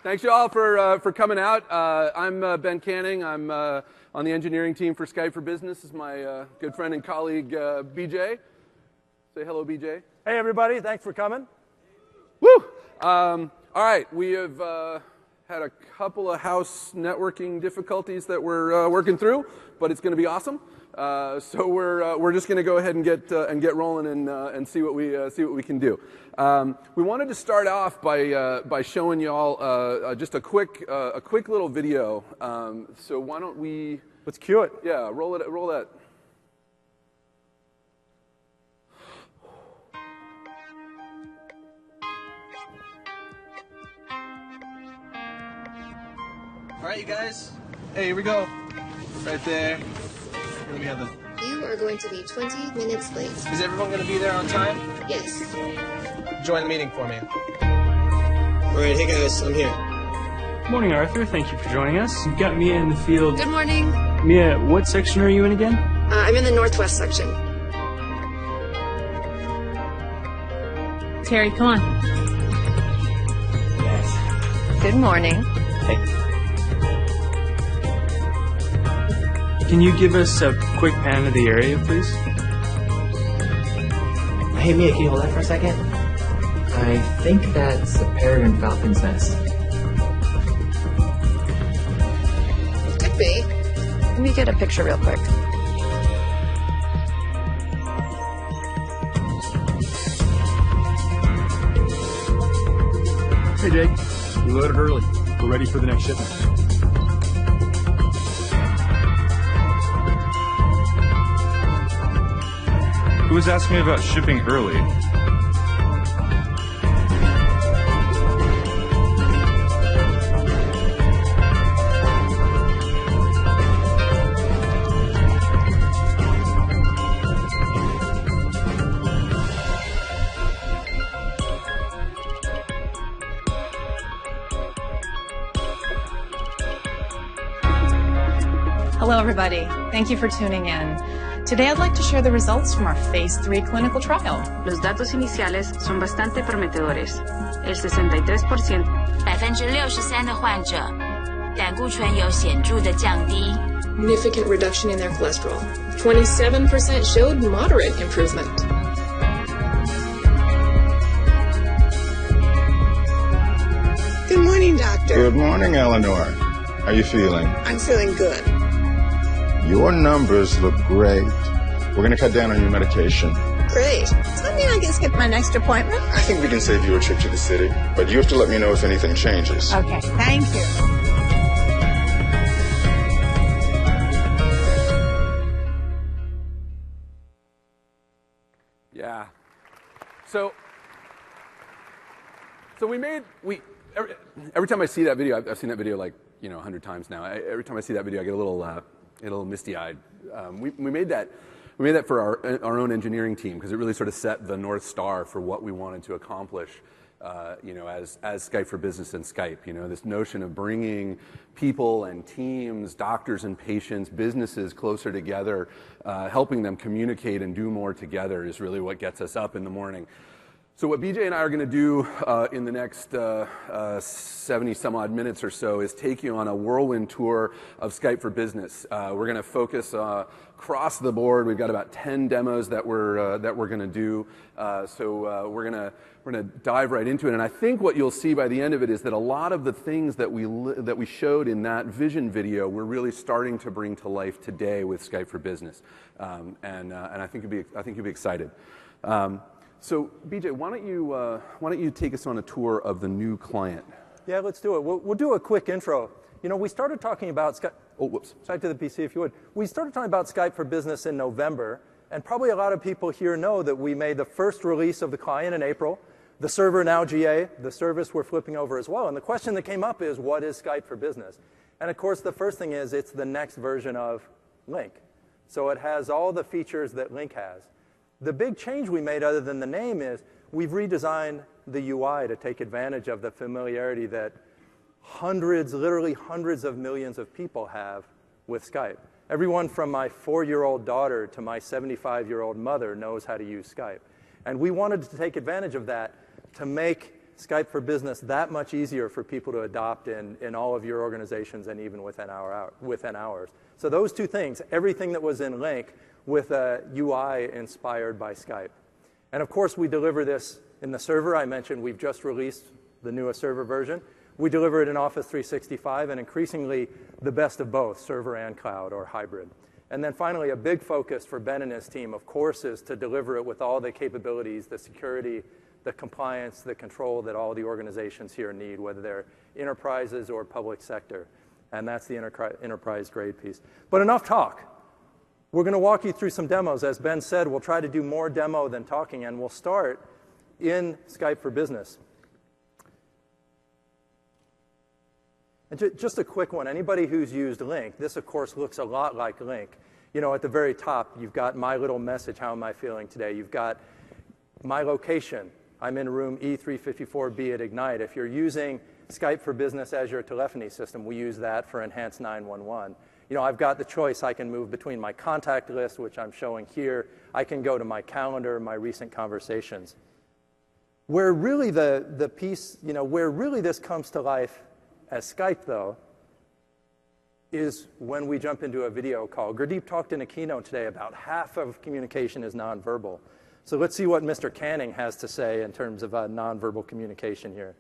Thanks, y'all, for coming out. I'm Ben Canning. I'm on the engineering team for Skype for Business. This is my good friend and colleague, BJ. Say hello, BJ. Hey, everybody. Thanks for coming. Woo! All right. We have had a couple of house networking difficulties that we're working through, but it's going to be awesome. So we're just going to go ahead and get rolling and see what we can do. We wanted to start off by showing y'all just a quick little video. So why don't we? Let's cue it. Yeah, roll that. All right, you guys. Hey, here we go. Right there. Here we have the. You are going to be 20 minutes late. Is everyone going to be there on time? Yes. Join the meeting for me. All right, hey guys, I'm here. Good morning, Arthur. Thank you for joining us. You've got Mia in the field. Good morning. Mia, what section are you in again? I'm in the Northwest section. Terry, come on. Yes. Good morning. Hey. Can you give us a quick pan of the area, please? Hey Mia, can you hold that for a second? I think that's a peregrine falcon's nest. Could be. Let me get a picture real quick. Hey Jake, we loaded early. We're ready for the next shipment. Who was asking me about shipping early? Hello, everybody. Thank you for tuning in. Today, I'd like to share the results from our Phase 3 clinical trial. Los datos iniciales son bastante prometedores. El 63%. 63%的患者胆固醇有显著的降低。Significant reduction in their cholesterol. 27% showed moderate improvement. Good morning, doctor. Good morning, Eleanor. How are you feeling? I'm feeling good. Your numbers look great. We're going to cut down on your medication. Great. Does that mean I can skip my next appointment? I think we can save you a trip to the city, but you have to let me know if anything changes. Okay, thank you. Yeah. So every time I see that video, I've seen that video like 100 times now. Every time I see that video, I get a little misty-eyed. We made that for our own engineering team because it really sort of set the North Star for what we wanted to accomplish, as Skype for Business and Skype. This notion of bringing people and teams, doctors and patients, businesses closer together, helping them communicate and do more together is really what gets us up in the morning. So what BJ and I are going to do in the next 70 some odd minutes or so is take you on a whirlwind tour of Skype for Business. We're going to focus across the board. We've got about 10 demos that we're going to do. So we're going to dive right into it. And I think what you'll see by the end of it is that a lot of the things that we showed in that vision video we're really starting to bring to life today with Skype for Business. And I think you'll be excited. So, BJ, why don't you take us on a tour of the new client? Yeah, let's do it. We'll do a quick intro. We started talking about Skype. Oh, whoops. Skype to the PC, if you would. We started talking about Skype for Business in November, and probably a lot of people here know that we made the first release of the client in April. The server now GA. The service we're flipping over as well. And the question that came up is, what is Skype for Business? And of course, the first thing is it's the next version of Link. So it has all the features that Link has. The big change we made, other than the name, is we've redesigned the UI to take advantage of the familiarity that literally hundreds of millions of people have with Skype. Everyone from my 4-year-old daughter to my 75-year-old mother knows how to use Skype. And we wanted to take advantage of that to make Skype for Business that much easier for people to adopt in all of your organizations and even within hours. So those two things, everything that was in Link with a UI inspired by Skype. And of course, we deliver this in the server. I mentioned we've just released the newest server version. We deliver it in Office 365 and increasingly the best of both, server and cloud or hybrid. And then finally, a big focus for Ben and his team, of course, is to deliver it with all the capabilities, the security, the compliance, the control that all the organizations here need, whether they're enterprises or public sector. And that's the enterprise-grade piece. But enough talk. We're going to walk you through some demos. As Ben said, we'll try to do more demo than talking, and we'll start in Skype for Business. And just a quick one. Anybody who's used Link, this, of course, looks a lot like Link. You know, at the very top, you've got my little message, how am I feeling today? You've got my location. I'm in room E354B at Ignite. If you're using Skype for Business as your telephony system, we use that for Enhanced 911. You know, I've got the choice. I can move between my contact list, which I'm showing here. I can go to my calendar, my recent conversations. Where really the piece, you know, where really this comes to life as Skype, though, is when we jump into a video call. Gurdeep talked in a keynote today about half of communication is nonverbal. So let's see what Mr. Canning has to say in terms of nonverbal communication here.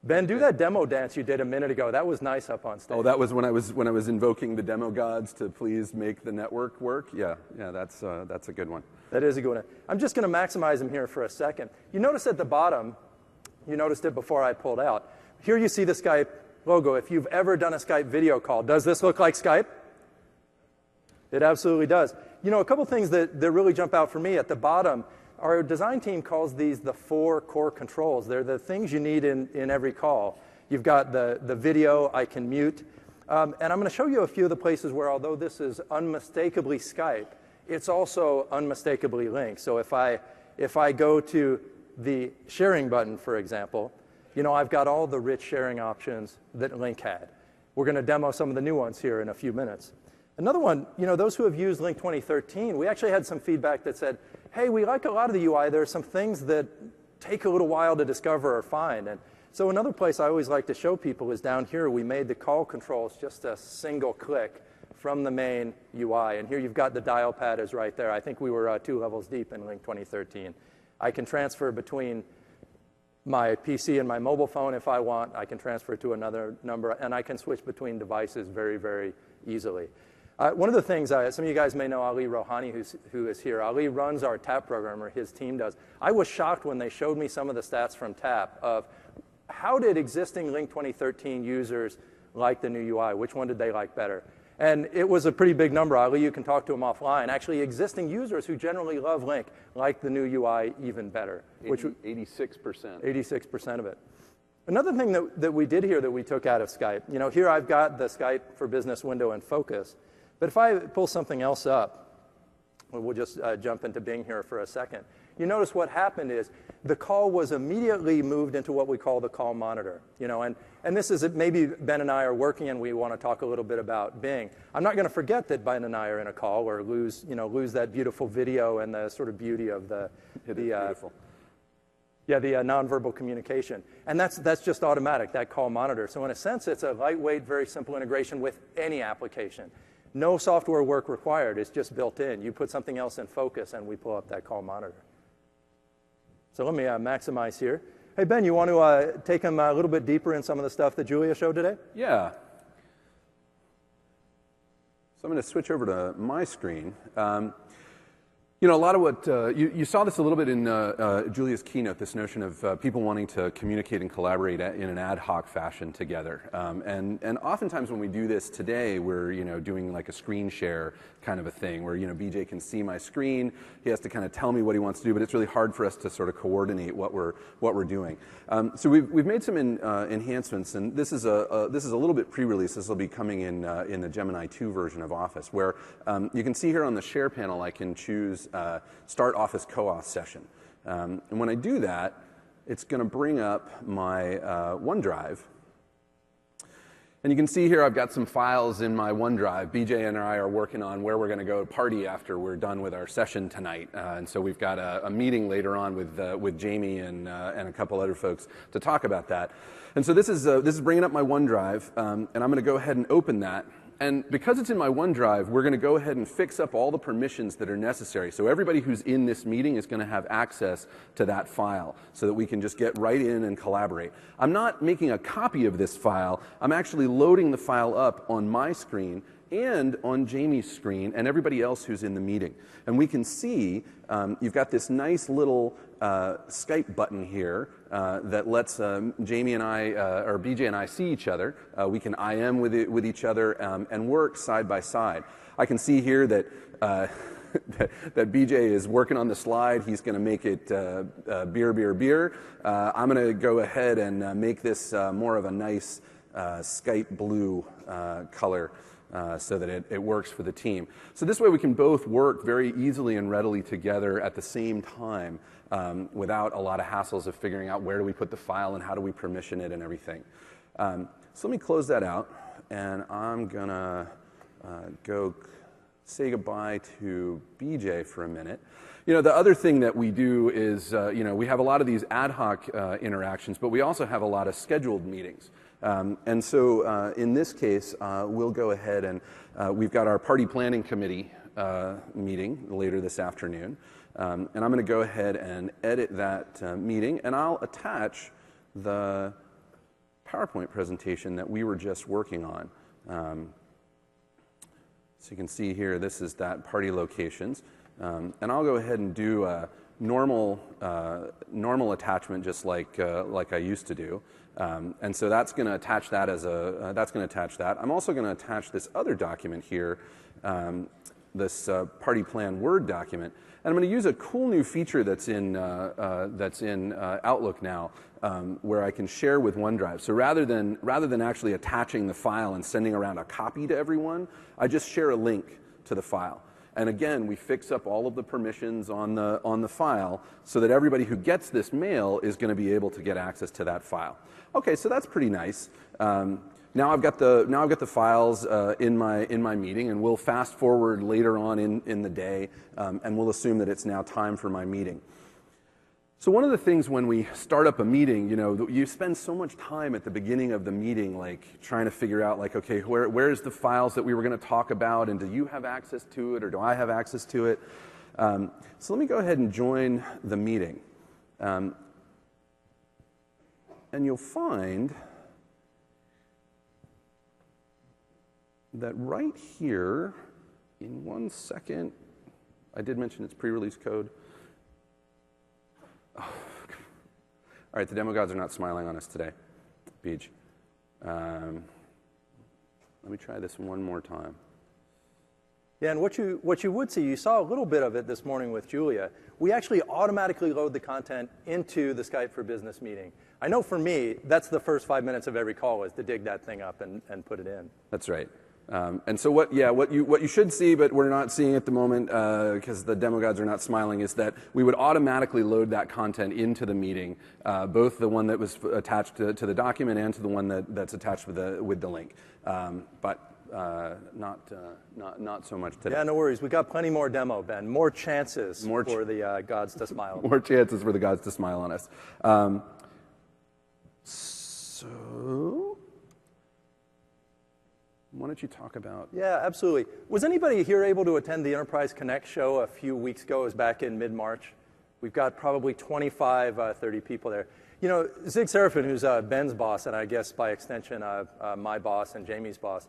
Ben, do that demo dance you did a minute ago. That was nice up on stage. Oh, that was when I was invoking the demo gods to please make the network work. Yeah, that's a good one. That is a good one. I'm just going to maximize them here for a second. You notice at the bottom, you noticed it before I pulled out. Here you see the Skype logo. If you've ever done a Skype video call, does this look like Skype? It absolutely does. You know, a couple things that really jump out for me at the bottom, our design team calls these the 4 core controls. They're the things you need in every call. You've got the video, I can mute. And I'm going to show you a few of the places where, although this is unmistakably Skype, it's also unmistakably Link. So if I go to the sharing button, for example, you know, I've got all the rich sharing options that Link had. We're going to demo some of the new ones here in a few minutes. Another one, you know, those who have used Link 2013, we actually had some feedback that said, hey, we like a lot of the UI. There are some things that take a little while to discover or find. And so another place I always like to show people is down here. We made the call controls just a single click from the main UI. And here you've got the dial pad is right there. I think we were 2 levels deep in Link 2013. I can transfer between my PC and my mobile phone if I want. I can transfer to another number, and I can switch between devices very, very easily. One of the things, some of you guys may know Ali Rohani, who is here. Ali runs our TAP program, or his team does. I was shocked when they showed me some of the stats from TAP of how did existing Link 2013 users like the new UI? Which one did they like better? And it was a pretty big number. Ali, you can talk to him offline. Actually, existing users who generally love Link like the new UI even better. 86%. 86% of it. Another thing that we did here that we took out of Skype, you know, here I've got the Skype for Business window in focus. But if I pull something else up, we'll just jump into Bing here for a second. You notice what happened is the call was immediately moved into what we call the call monitor. You know, and this is, maybe Ben and I are working and we want to talk a little bit about Bing. I'm not going to forget that Ben and I are in a call or lose that beautiful video and the sort of beauty of the nonverbal communication. And that's just automatic, that call monitor. So in a sense, it's a lightweight, very simple integration with any application. No software work required. It's just built in. You put something else in focus, and we pull up that call monitor. So let me maximize here. Hey, Ben, you want to take them a little bit deeper in some of the stuff that Julia showed today? Yeah. So I'm going to switch over to my screen. You know, a lot of what you saw this a little bit in Julia's keynote, this notion of people wanting to communicate and collaborate in an ad hoc fashion together. And oftentimes when we do this today, we're doing like a screen share kind of a thing where BJ can see my screen, he has to kind of tell me what he wants to do, but it's really hard for us to sort of coordinate what we're doing. So we've made some enhancements, and this is a little bit pre-release. This will be coming in the Gemini 2 version of Office, where you can see here on the share panel I can choose Start Office Co-auth session. And when I do that, it's going to bring up my OneDrive. And you can see here I've got some files in my OneDrive. BJ and I are working on where we're going to go party after we're done with our session tonight. And so we've got a meeting later on with Jamie and a couple other folks to talk about that. And so this is bringing up my OneDrive, and I'm going to go ahead and open that. And because it's in my OneDrive, we're going to go ahead and fix up all the permissions that are necessary. So everybody who's in this meeting is going to have access to that file so that we can just get right in and collaborate. I'm not making a copy of this file. I'm actually loading the file up on my screen and on Jamie's screen and everybody else who's in the meeting. And we can see you've got this nice little Skype button here that lets Jamie and I, or BJ and I, see each other. We can IM with each other and work side by side. I can see here that that BJ is working on the slide. He's going to make it beer, beer, beer. I'm going to go ahead and make this more of a nice Skype blue color. So that it works for the team. So this way we can both work very easily and readily together at the same time without a lot of hassles of figuring out where do we put the file and how do we permission it and everything. So let me close that out, and I'm going to go say goodbye to BJ for a minute. You know, the other thing that we do is, we have a lot of these ad hoc interactions, but we also have a lot of scheduled meetings. And so in this case, we'll go ahead and we've got our party planning committee meeting later this afternoon. And I'm going to go ahead and edit that meeting, and I'll attach the PowerPoint presentation that we were just working on. So you can see here, this is that party locations. And I'll go ahead and do a normal attachment just like I used to do. And so that's going to attach that as that's going to attach that. I'm also going to attach this other document here, this party plan Word document. And I'm going to use a cool new feature that's in Outlook now, where I can share with OneDrive. So rather than actually attaching the file and sending around a copy to everyone, I just share a link to the file. And again, we fix up all of the permissions on the file so that everybody who gets this mail is going to be able to get access to that file. Okay, so that's pretty nice. Now I've got the files in my meeting, and we'll fast forward later on in the day, and we'll assume that it's now time for my meeting. So one of the things when we start up a meeting, you spend so much time at the beginning of the meeting, like trying to figure out, like, okay, where's the files that we were going to talk about, and do you have access to it, or do I have access to it? So let me go ahead and join the meeting. And you'll find that right here, in 1 second, I did mention it's pre-release code. Oh, all right, the demo gods are not smiling on us today. Beach. Let me try this one more time. Yeah, and what you would see, you saw a little bit of it this morning with Julia. We actually automatically load the content into the Skype for Business meeting. I know for me, that's the first 5 minutes of every call is to dig that thing up and put it in. That's right. And so what you should see, but we're not seeing at the moment because the demo gods are not smiling, is that we would automatically load that content into the meeting, both the one that was attached to the document and to the one that's attached with the link. But not so much today. Yeah, no worries. We got plenty more demo, Ben. More chances for the gods to smile. More chances for the gods to smile on us. So why don't you talk about... Yeah, absolutely. Was anybody here able to attend the Enterprise Connect show a few weeks ago? It was back in mid-March. We've got probably 25, 30 people there. Zig Serafin, who's Ben's boss, and I guess by extension my boss and Jamie's boss,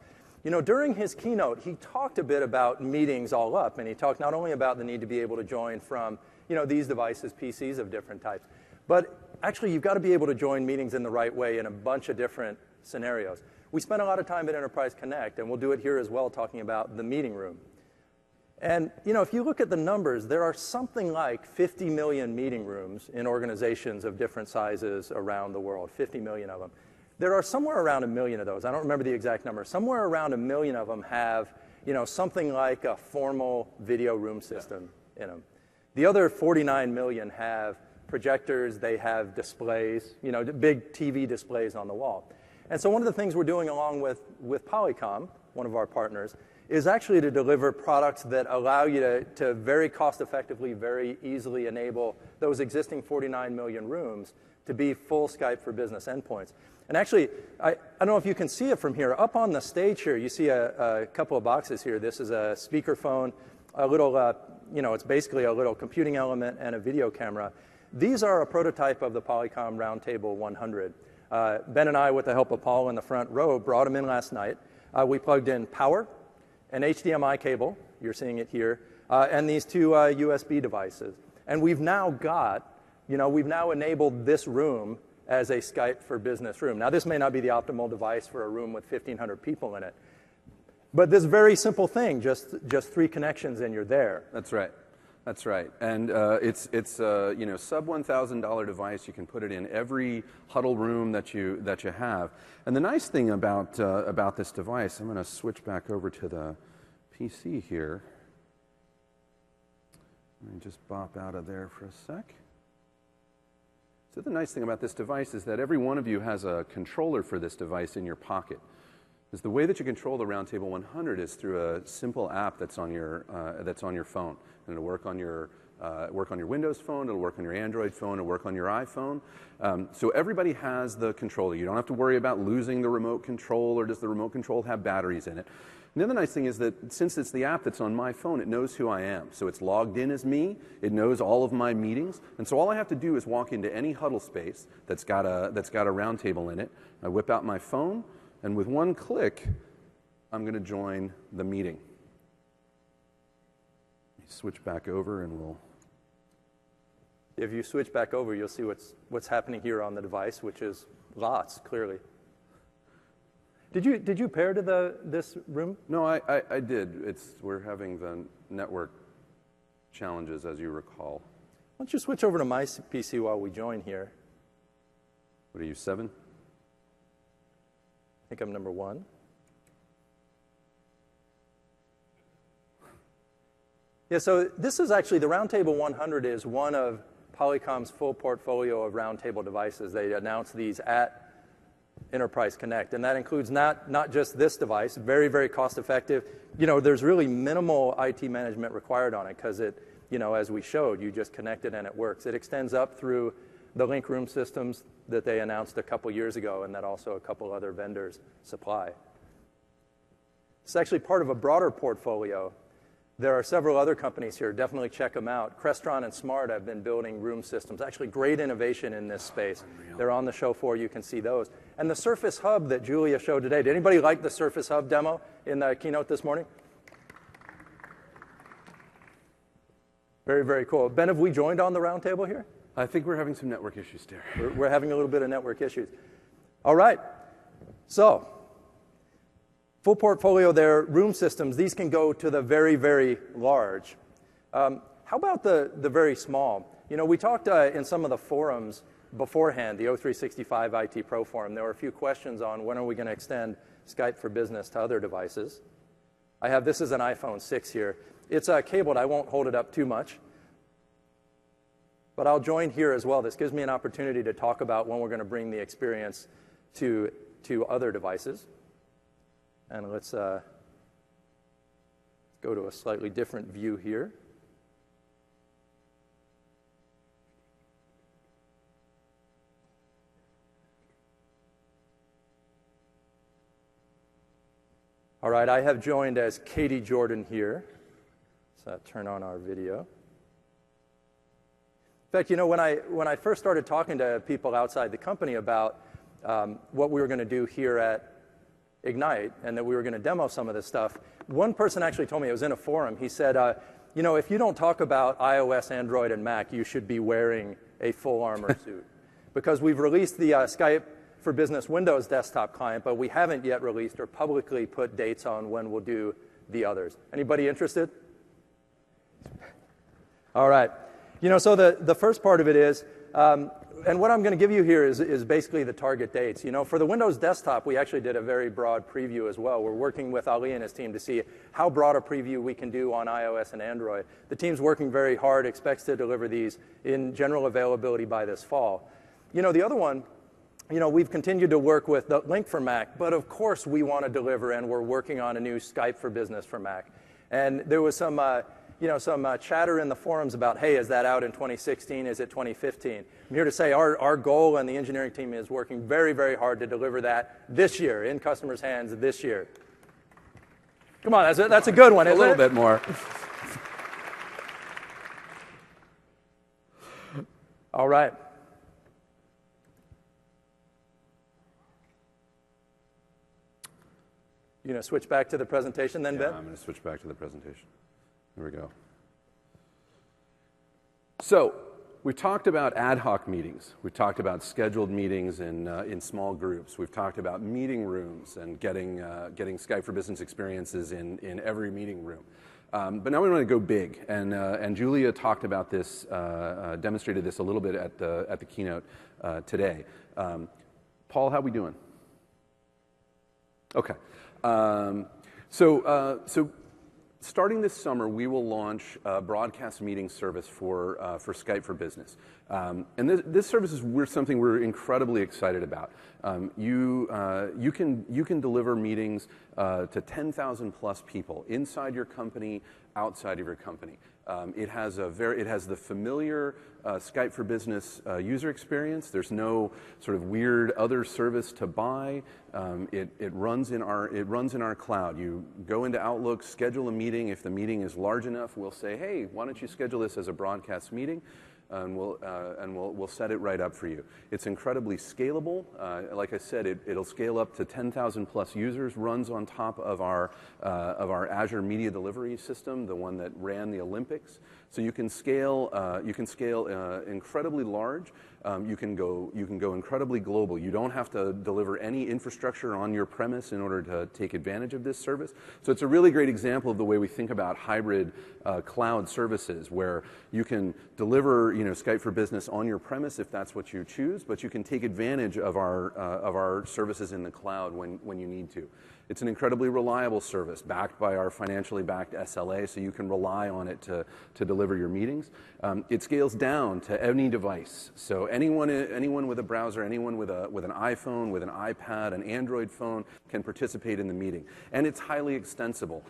during his keynote, he talked a bit about meetings all up, and he talked not only about the need to be able to join from, these devices, PCs of different types, but actually you've got to be able to join meetings in the right way in a bunch of different scenarios. We spent a lot of time at Enterprise Connect, and we'll do it here as well, talking about the meeting room. And, if you look at the numbers, there are something like 50 million meeting rooms in organizations of different sizes around the world, 50 million of them. There are somewhere around 1 million of those. I don't remember the exact number. Somewhere around 1 million of them have, something like a formal video room system in them. The other 49 million have projectors, they have displays, big TV displays on the wall. And so one of the things we're doing along with Polycom, one of our partners, is actually to deliver products that allow you to very cost-effectively, very easily enable those existing 49 million rooms to be full Skype for Business endpoints. And actually, I don't know if you can see it from here. Up on the stage here, you see a couple of boxes here. This is a speakerphone, a little, it's basically a little computing element and a video camera. These are a prototype of the Polycom Roundtable 100. Ben and I, with the help of Paul in the front row, brought them in last night. We plugged in power, an HDMI cable, you're seeing it here, and these two USB devices. And we've now enabled this room as a Skype for Business room. Now, this may not be the optimal device for a room with 1,500 people in it, but this very simple thing, just 3 connections and you're there. That's right. That's right. And it's sub $1,000 device. You can put it in every huddle room that you have. And the nice thing about this device, I'm going to switch back over to the PC here. Let me just bop out of there for a sec. So the nice thing about this device is that every one of you has a controller for this device in your pocket. Because the way that you control the Roundtable 100 is through a simple app that's on your phone. And it'll work on your Windows phone, it'll work on your Android phone, it'll work on your iPhone. So everybody has the controller. You don't have to worry about losing the remote control, or does the remote control have batteries in it. And the other nice thing is that since it's the app that's on my phone, it knows who I am. So it's logged in as me, it knows all of my meetings, and so all I have to do is walk into any huddle space that's got a Roundtable in it. I whip out my phone, and with one click, I'm going to join the meeting. Switch back over and we'll... If you switch back over, you'll see what's happening here on the device, which is lots, clearly. Did you pair to this room? No, I did. We're having the network challenges, as you recall. Why don't you switch over to my PC while we join here? What are you, 7? I think I'm number 1. Yeah, so this is actually, the Roundtable 100 is one of Polycom's full portfolio of Roundtable devices. They announced these at Enterprise Connect, and that includes not just this device, very, very cost effective. There's really minimal IT management required on it because it, as we showed, you just connect it and it works. It extends up through the Link Room systems that they announced a couple years ago and that also a couple other vendors supply. It's actually part of a broader portfolio. There are several other companies here. Definitely check them out. Crestron and Smart have been building room systems. Actually, great innovation in this space. Unreal. They're on the show floor. You can see those. And the Surface Hub that Julia showed today. Did anybody like the Surface Hub demo in the keynote this morning? Very, very cool. Ben, have we joined on the Roundtable here? I think we're having some network issues there. We're having a little bit of network issues. All right. So, full portfolio there, room systems. These can go to the very, very large. How about the very small? We talked in some of the forums beforehand, the O365 IT Pro forum. There were a few questions on when are we going to extend Skype for Business to other devices. This is an iPhone 6 here. It's cabled. I won't hold it up too much. But I'll join here as well. This gives me an opportunity to talk about when we're going to bring the experience to other devices. And let's go to a slightly different view here. All right, I have joined as Katie Jordan here. So turn on our video. In fact, when I first started talking to people outside the company about what we were going to do here at Ignite and that we were going to demo some of this stuff, one person actually told me, it was in a forum, he said, if you don't talk about iOS, Android, and Mac, you should be wearing a full armor suit. Because we've released the Skype for Business Windows desktop client, but we haven't yet released or publicly put dates on when we'll do the others. Anybody interested? All right. So the first part of it is, and what I'm going to give you here is basically the target dates. For the Windows desktop, we actually did a very broad preview as well. We're working with Ali and his team to see how broad a preview we can do on iOS and Android. The team's working very hard, expects to deliver these in general availability by this fall. The other one we've continued to work with the Link for Mac, but of course we want to deliver, and we're working on a new Skype for Business for Mac. And there was some chatter in the forums about, hey, is that out in 2016? Is it 2015? I'm here to say our goal and the engineering team is working very, very hard to deliver that this year, in customers' hands this year. Come on, that's a good one, isn't it? A little bit more. All right. You going to switch back to the presentation then, Ben? Yeah, I'm going to switch back to the presentation. Here we go. So, we talked about ad hoc meetings. We talked about scheduled meetings in small groups. We've talked about meeting rooms and getting Skype for Business experiences in every meeting room. But now we want to go big, and Julia talked about this, demonstrated this a little bit at the keynote today. Paul, how we doing? Okay. So starting this summer, we will launch a broadcast meeting service for Skype for Business. And this service is something we're incredibly excited about. You can deliver meetings to 10,000 plus people inside your company, outside of your company. It has the familiar Skype for Business user experience. There's no sort of weird other service to buy. It runs in our cloud. You go into Outlook, schedule a meeting. If the meeting is large enough, we'll say, hey, why don't you schedule this as a broadcast meeting? And we'll set it right up for you. It's incredibly scalable. Like I said, it'll scale up to 10,000 plus users. Runs on top of our Azure Media Delivery System, the one that ran the Olympics. So you can scale. Incredibly large. You can go incredibly global. You don't have to deliver any infrastructure on your premise in order to take advantage of this service. So it's a really great example of the way we think about hybrid cloud services, where you can deliver Skype for Business on your premise if that's what you choose, but you can take advantage of our services in the cloud when you need to. It's an incredibly reliable service backed by our financially backed SLA, so you can rely on it to deliver your meetings. It scales down to any device. So anyone with a browser, anyone with an iPhone, with an iPad, an Android phone can participate in the meeting. And it's highly extensible.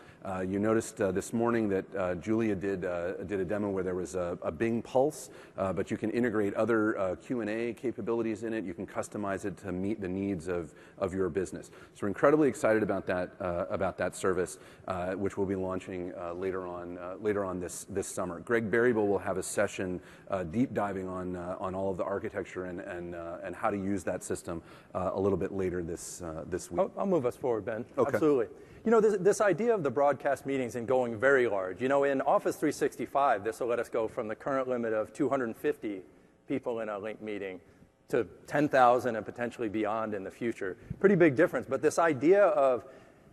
You noticed this morning that Julia did a demo where there was a Bing Pulse, but you can integrate other Q&A capabilities in it. You can customize it to meet the needs of your business. So we're incredibly excited about that service, which we'll be launching later on this summer. Greg Berryville will have a session deep diving on all of the architecture and how to use that system a little bit later this week. I'll move us forward, Ben. Okay. Absolutely. This idea of the broadcast meetings and going very large. In Office 365, this will let us go from the current limit of 250 people in a Link meeting to 10,000 and potentially beyond in the future. Pretty big difference. But this idea of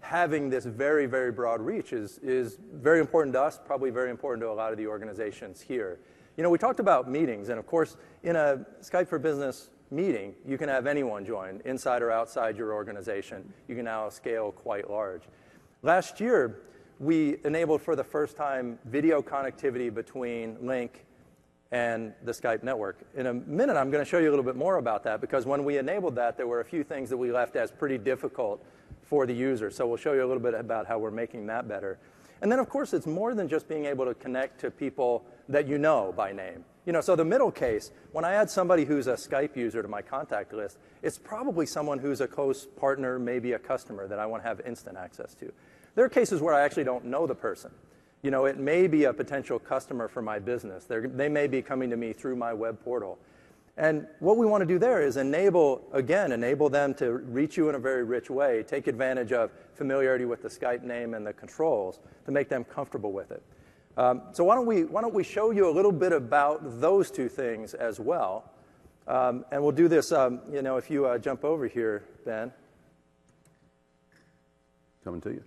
having this very, very broad reach is very important to us, probably very important to a lot of the organizations here. We talked about meetings, and of course, in a Skype for Business meeting, you can have anyone join, inside or outside your organization. You can now scale quite large. Last year, we enabled for the first time video connectivity between Link and the Skype network. In a minute, I'm going to show you a little bit more about that, because when we enabled that, there were a few things that we left as pretty difficult for the user. So we'll show you a little bit about how we're making that better. And then, of course, it's more than just being able to connect to people that you know by name. So the middle case, when I add somebody who's a Skype user to my contact list, it's probably someone who's a close partner, maybe a customer that I want to have instant access to. There are cases where I actually don't know the person. It may be a potential customer for my business. They may be coming to me through my web portal. And what we want to do there is enable them to reach you in a very rich way, take advantage of familiarity with the Skype name and the controls to make them comfortable with it. So why don't we show you a little bit about those two things as well. And we'll do this, if you jump over here, Ben. Coming to you.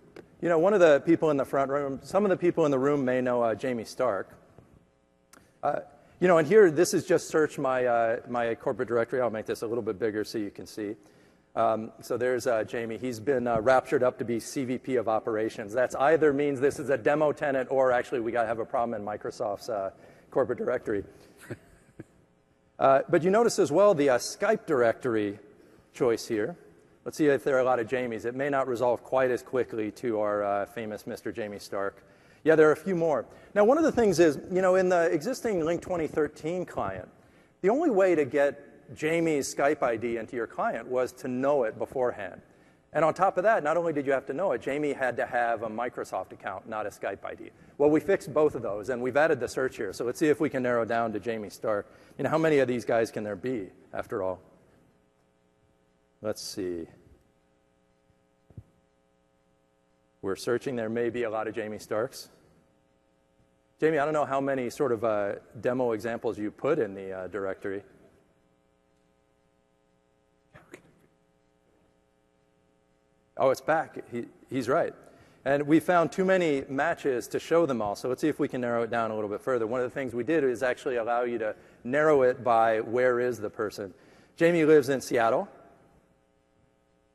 One of the people in the front room, some of the people in the room may know Jamie Stark. And here, this is just search my corporate directory. I'll make this a little bit bigger so you can see. So there's Jamie. He's been raptured up to be CVP of operations. That's either means this is a demo tenant, or actually we got to have a problem in Microsoft's corporate directory. But you notice as well the Skype directory choice here. Let's see if there are a lot of Jamies. It may not resolve quite as quickly to our famous Mr. Jamie Stark. Yeah, there are a few more. Now, one of the things is, you know, in the existing Link 2013 client, the only way to get Jamie's Skype ID into your client was to know it beforehand. And on top of that, not only did you have to know it, Jamie had to have a Microsoft account, not a Skype ID. Well, we fixed both of those, and we've added the search here. So let's see if we can narrow down to Jamie Stark. You know, how many of these guys can there be, after all? Let's see. We're searching. There may be a lot of Jamie Starks. Jamie, I don't know how many sort of demo examples you put in the directory. Oh, it's back. He's right. And we found too many matches to show them all. So let's see if we can narrow it down a little bit further. One of the things we did is actually allow you to narrow it by where is the person. Jamie lives in Seattle.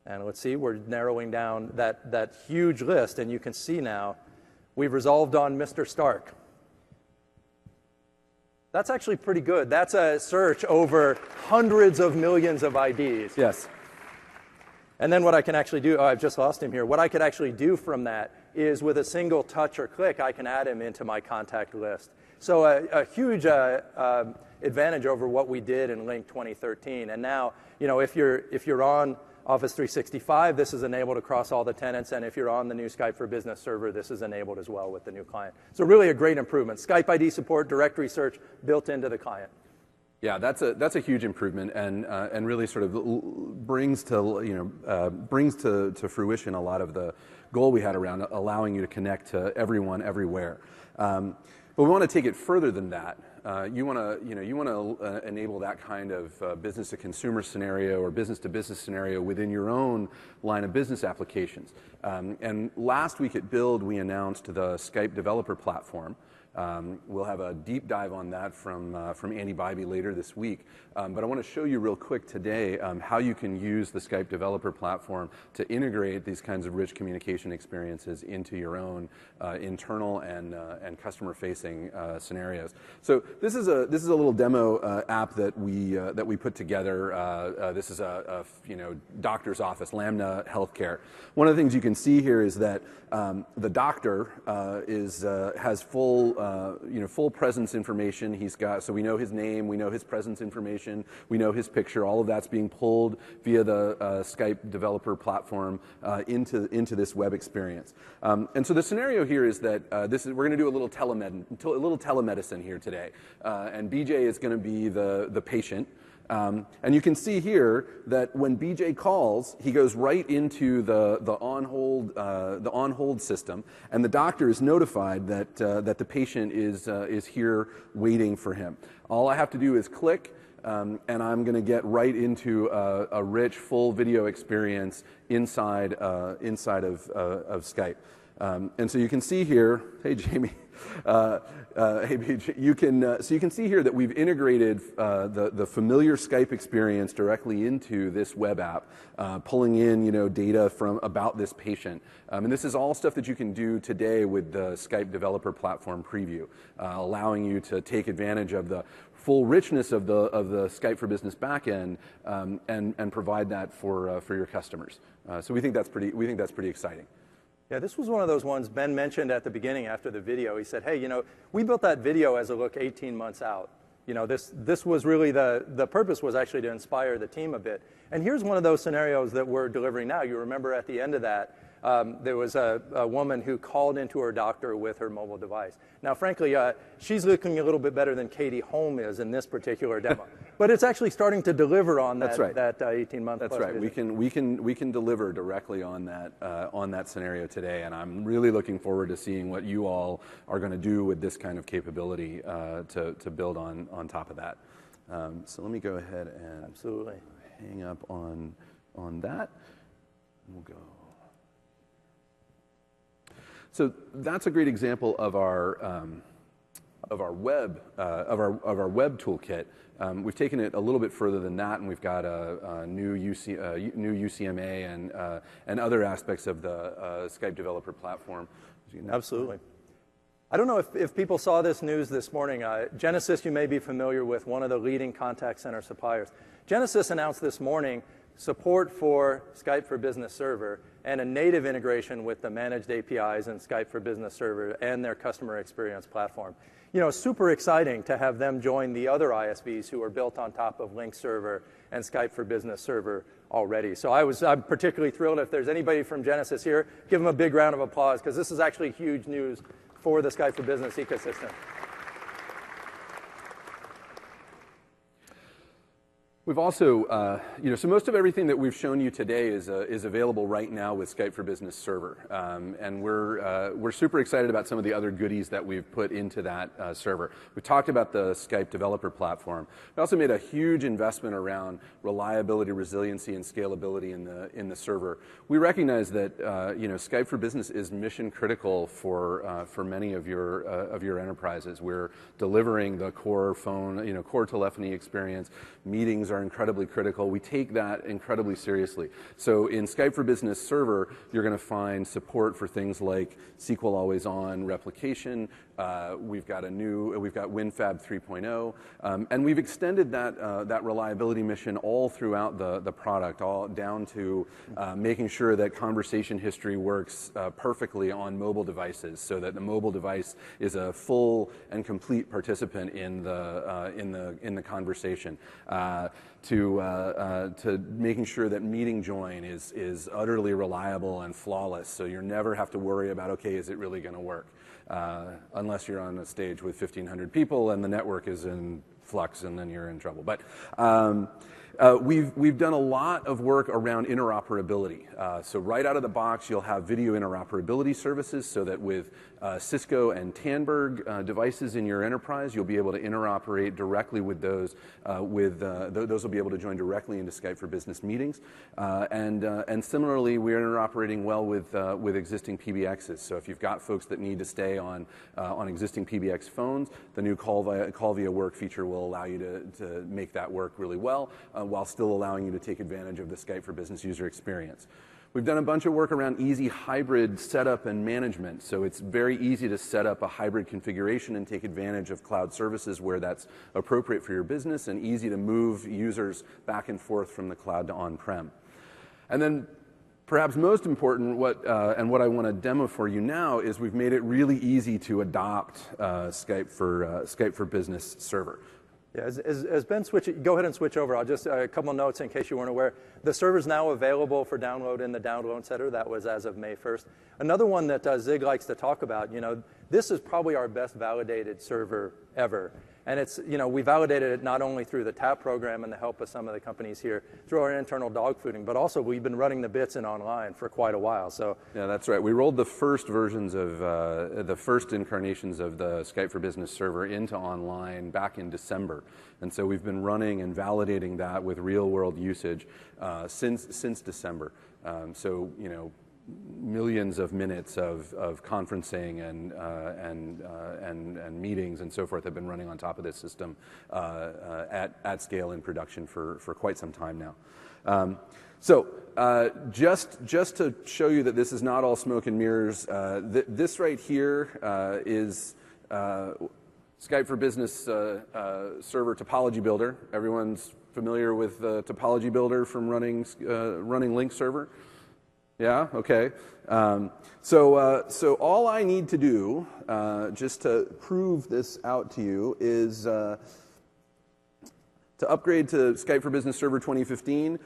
And let's see, we're narrowing down that huge list. And you can see now we've resolved on Mr. Stark. That's actually pretty good. That's a search over hundreds of millions of IDs. Yes. And then what I can actually do, oh, I've just lost him here. What I could actually do from that is with a single touch or click, I can add him into my contact list. So a huge advantage over what we did in Link 2013. And now, you know, if you're on Office 365, this is enabled across all the tenants. And if you're on the new Skype for Business server, this is enabled as well with the new client. So really a great improvement. Skype ID support, directory search built into the client. Yeah, that's a huge improvement, and really sort of brings to fruition a lot of the goal we had around allowing you to connect to everyone everywhere. But we want to take it further than that. You want to enable that kind of business to consumer scenario or business to business scenario within your own line of business applications. And last week at Build, we announced the Skype developer platform. We'll have a deep dive on that from Andy Bybee later this week. But I want to show you real quick today how you can use the Skype developer platform to integrate these kinds of rich communication experiences into your own internal and customer-facing scenarios. So this is a little demo app that we put together. This is a doctor's office, Lambda Healthcare. One of the things you can see here is that the doctor has full presence information. So we know his name, we know his presence information, we know his picture. All of that's being pulled via the Skype developer platform into this web experience. And so the scenario here is that we're going to do a little telemedicine here today, and BJ is going to be the patient. And you can see here that when BJ calls, he goes right into the on hold system, and the doctor is notified that the patient is here waiting for him. All I have to do is click, and I'm going to get right into a rich, full video experience inside of Skype. And so you can see here, hey Jamie. Hey, BJ, you can see here that we've integrated the familiar Skype experience directly into this web app, pulling in data about this patient, and this is all stuff that you can do today with the Skype developer platform preview, allowing you to take advantage of the full richness of the Skype for Business backend and provide that for your customers. So we think that's pretty exciting. Yeah, this was one of those ones Ben mentioned at the beginning after the video. He said, hey, we built that video as a look 18 months out. This was really the purpose was actually to inspire the team a bit. And here's one of those scenarios that we're delivering now. You remember at the end of that, there was a woman who called into her doctor with her mobile device. Now, frankly, she's looking a little bit better than Katie Holm is in this particular demo. But it's actually starting to deliver on that, that 18-month. That's right. Visit. We can deliver directly on that scenario today, and I'm really looking forward to seeing what you all are going to do with this kind of capability to build on top of that. So let me go ahead and hang up on that. We'll go. So that's a great example of our web toolkit. We've taken it a little bit further than that, and we've got a new UCMA and other aspects of the Skype developer platform. Absolutely. I don't know if people saw this news this morning. Genesys, you may be familiar with, one of the leading contact center suppliers. Genesys announced this morning support for Skype for Business Server, and a native integration with the managed APIs and Skype for Business Server and their customer experience platform. You know, super exciting to have them join the other ISVs who are built on top of Link Server and Skype for Business Server already. So I'm particularly thrilled. If there's anybody from Genesys here, give them a big round of applause, because this is actually huge news for the Skype for Business ecosystem. We've also, so most of everything that we've shown you today is available right now with Skype for Business Server, and we're super excited about some of the other goodies that we've put into that server. We talked about the Skype developer platform. We also made a huge investment around reliability, resiliency, and scalability in the server. We recognize that Skype for Business is mission critical for many of your enterprises. We're delivering the core phone, core telephony experience. Meetings are incredibly critical. We take that incredibly seriously. So in Skype for Business Server, you're going to find support for things like SQL Always On replication. We've got WinFab 3.0, and we've extended that reliability mission all throughout the product, all down to making sure that conversation history works perfectly on mobile devices, so that the mobile device is a full and complete participant in the conversation. To making sure that meeting join is utterly reliable and flawless, so you never have to worry about, okay, is it really going to work? Unless you're on a stage with 1,500 people and the network is in flux, and then you're in trouble. But we've done a lot of work around interoperability. So right out of the box, you'll have video interoperability services, so that with Cisco and Tandberg devices in your enterprise, you'll be able to interoperate directly with those. Those will be able to join directly into Skype for Business meetings. And similarly, we're interoperating well with existing PBXs. So if you've got folks that need to stay on existing PBX phones, the new call via work feature will allow you to make that work really well, while still allowing you to take advantage of the Skype for Business user experience. We've done a bunch of work around easy hybrid setup and management. So it's very easy to set up a hybrid configuration and take advantage of cloud services where that's appropriate for your business, and easy to move users back and forth from the cloud to on-prem. And then perhaps most important, what I want to demo for you now, is we've made it really easy to adopt Skype for Business Server. Yeah, as Ben go ahead and switch over. I'll just a couple of notes in case you weren't aware. The server's now available for download in the Download Center. That was as of May 1st. Another one that Zig likes to talk about, this is probably our best validated server ever. And it's, we validated it not only through the TAP program and the help of some of the companies here, through our internal dogfooding, but also we've been running the bits in online for quite a while. So yeah, that's right. We rolled the first versions of the first incarnations of the Skype for Business server into online back in December, and so we've been running and validating that with real-world usage since December. So millions of minutes of conferencing and meetings and so forth have been running on top of this system at scale in production for quite some time now. So just to show you that this is not all smoke and mirrors, this right here is Skype for Business server topology builder. Everyone's familiar with the topology builder from running Link server? Yeah, okay. So all I need to do, just to prove this out to you, is to upgrade to Skype for Business Server 2015.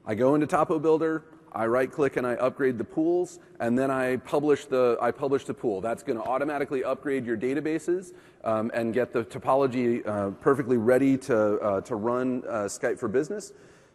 I go into Topo Builder, I right-click and I upgrade the pools, and then I publish the pool. That's going to automatically upgrade your databases and get the topology perfectly ready to run Skype for Business.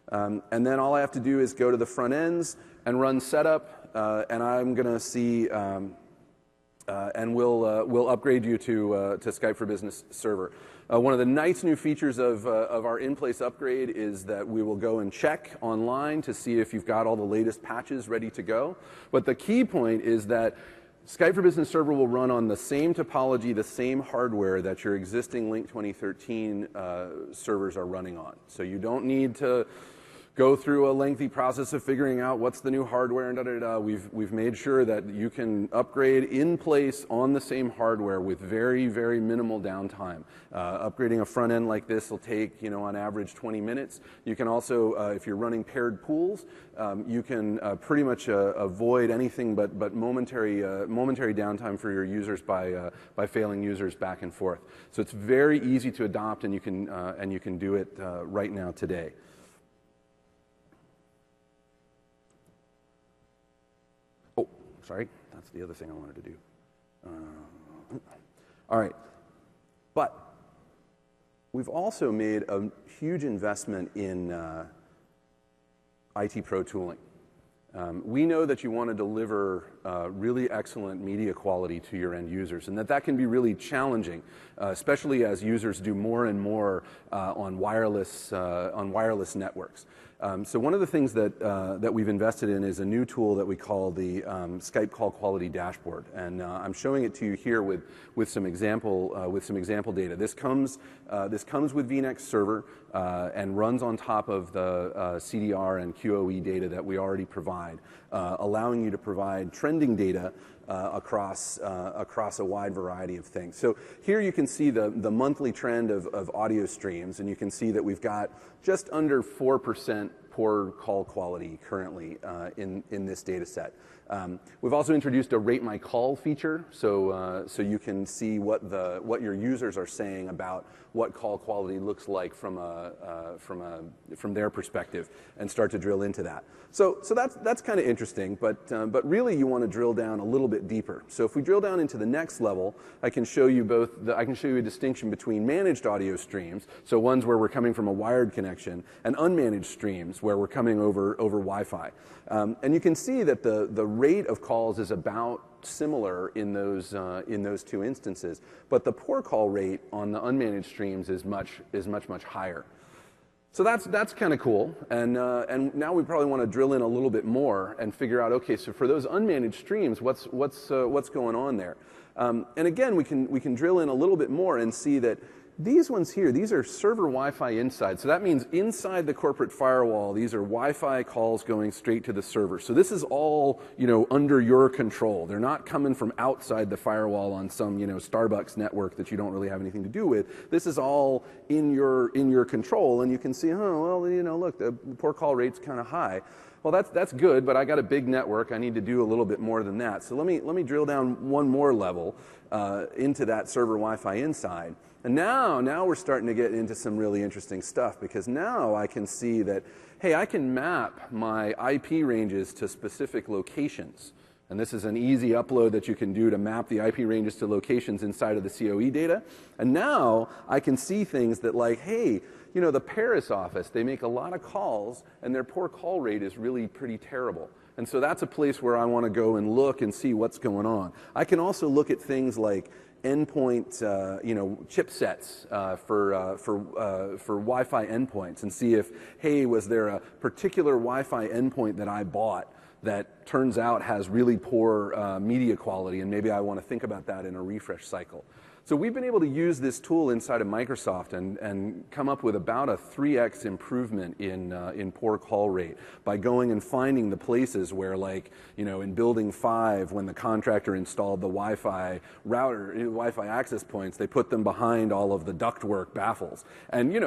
And then all I have to do is go to the front ends and run setup, and I'm going to see, and we'll upgrade you to Skype for Business Server. One of the nice new features of our in-place upgrade is that we will go and check online to see if you've got all the latest patches ready to go. But the key point is that Skype for Business Server will run on the same topology, the same hardware that your existing Link 2013 servers are running on. So you don't need to go through a lengthy process of figuring out what's the new hardware and da-da-da. We've made sure that you can upgrade in place on the same hardware with very, very minimal downtime. Upgrading a front end like this will take, on average 20 minutes. You can also, if you're running paired pools, you can pretty much avoid anything but momentary downtime for your users by failing users back and forth. So it's very easy to adopt, and you can do it right now today. Oh, sorry, that's the other thing I wanted to do. All right, but we've also made a huge investment in IT Pro tooling. We know that you want to deliver really excellent media quality to your end users, and that can be really challenging, especially as users do more and more on wireless networks. So one of the things that we've invested in is a new tool that we call the Skype Call Quality Dashboard, and I'm showing it to you here with some example data. This comes with vNext Server and runs on top of the CDR and QoE data that we already provide, allowing you to provide trending data across a wide variety of things. So here you can see the monthly trend of audio streams, and you can see that we've got just under 4% poor call quality currently in this data set. We've also introduced a Rate My Call feature, so you can see what your users are saying about what call quality looks like from their perspective, and start to drill into that. So that's kind of interesting, but really you want to drill down a little bit deeper. So if we drill down into the next level, I can show you a distinction between managed audio streams, so ones where we're coming from a wired connection, and unmanaged streams where we're coming over Wi-Fi. And you can see that the rate of calls is about similar in those two instances, but the poor call rate on the unmanaged streams is much higher. So that's kind of cool, and now we probably want to drill in a little bit more and figure out, okay, so for those unmanaged streams, what's going on there? And again, we can drill in a little bit more and see that these ones here, these are server Wi-Fi inside. So that means inside the corporate firewall, these are Wi-Fi calls going straight to the server. So this is all, under your control. They're not coming from outside the firewall on some, Starbucks network that you don't really have anything to do with. This is all in your control, and you can see, oh, well, look, the poor call rate's kind of high. Well, that's good, but I got a big network. I need to do a little bit more than that. So let me drill down one more level into that server Wi-Fi inside. And now we're starting to get into some really interesting stuff, because now I can see that, hey, I can map my IP ranges to specific locations. And this is an easy upload that you can do to map the IP ranges to locations inside of the COE data. And now I can see things that, like, hey, the Paris office, they make a lot of calls, and their poor call rate is really pretty terrible. And so that's a place where I want to go and look and see what's going on. I can also look at things like endpoint, chipsets for Wi-Fi endpoints, and see if, hey, was there a particular Wi-Fi endpoint that I bought that turns out has really poor media quality, and maybe I want to think about that in a refresh cycle. So we've been able to use this tool inside of Microsoft and come up with about a 3x improvement in poor call rate by going and finding the places where, like, in Building 5, when the contractor installed the Wi-Fi router, Wi-Fi access points, they put them behind all of the ductwork baffles. And,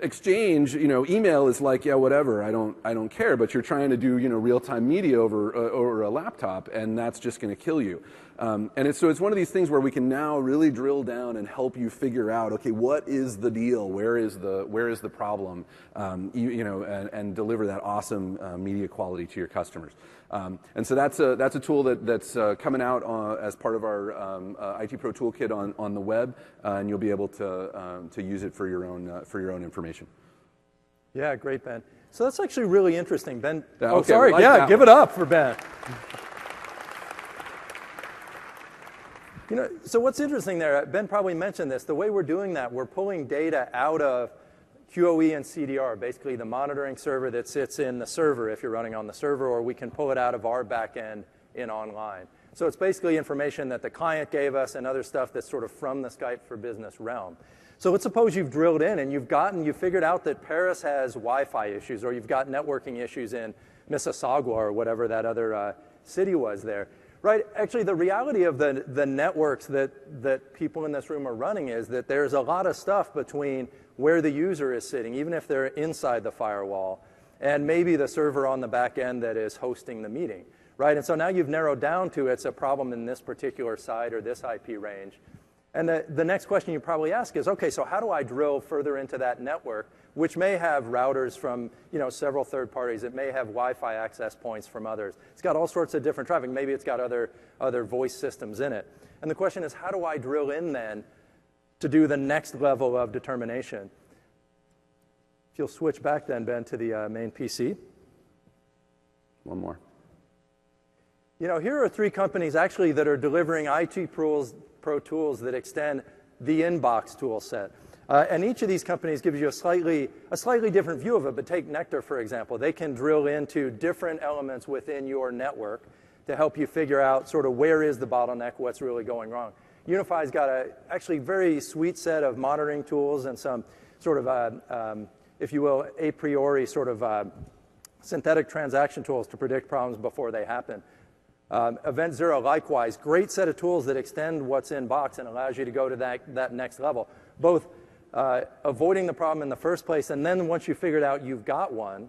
Exchange, email is like, yeah, whatever, I don't care, but you're trying to do, real-time media over a laptop, and that's just going to kill you. So it's one of these things where we can now really drill down and help you figure out, okay, what is the deal? Where is the problem? And deliver that awesome media quality to your customers. And so that's a tool that's coming out as part of our IT Pro Toolkit on the web, and you'll be able to use it for your own information. Yeah, great, Ben. So that's actually really interesting, Ben. Okay, sorry. like Yeah, give it up for Ben. So what's interesting there, Ben probably mentioned this, the way we're doing that, we're pulling data out of QoE and CDR, basically the monitoring server that sits in the server if you're running on the server, or we can pull it out of our back end in online. So it's basically information that the client gave us and other stuff that's sort of from the Skype for Business realm. So let's suppose you've drilled in and you've figured out that Paris has Wi-Fi issues, or you've got networking issues in Mississauga or whatever that other city was there. Right? Actually, the reality of the networks that people in this room are running is that there's a lot of stuff between where the user is sitting, even if they're inside the firewall, and maybe the server on the back end that is hosting the meeting. Right? And so now you've narrowed down to it's a problem in this particular site or this IP range. And the next question you probably ask is, okay, so how do I drill further into that network, which may have routers from several third parties. It may have Wi-Fi access points from others. It's got all sorts of different traffic. Maybe it's got other voice systems in it. And the question is, how do I drill in then to do the next level of determination? If you'll switch back then, Ben, to the main PC. One more. Here are 3 companies actually that are delivering IT Pro tools that extend the inbox tool set. And each of these companies gives you a slightly different view of it. But take Nectar, for example. They can drill into different elements within your network to help you figure out sort of where is the bottleneck, what's really going wrong. Unify's got a actually very sweet set of monitoring tools and some sort of, if you will, a priori sort of synthetic transaction tools to predict problems before they happen. Event Zero, likewise, great set of tools that extend what's in box and allows you to go to that next level, both avoiding the problem in the first place, and then once you figured out you've got one,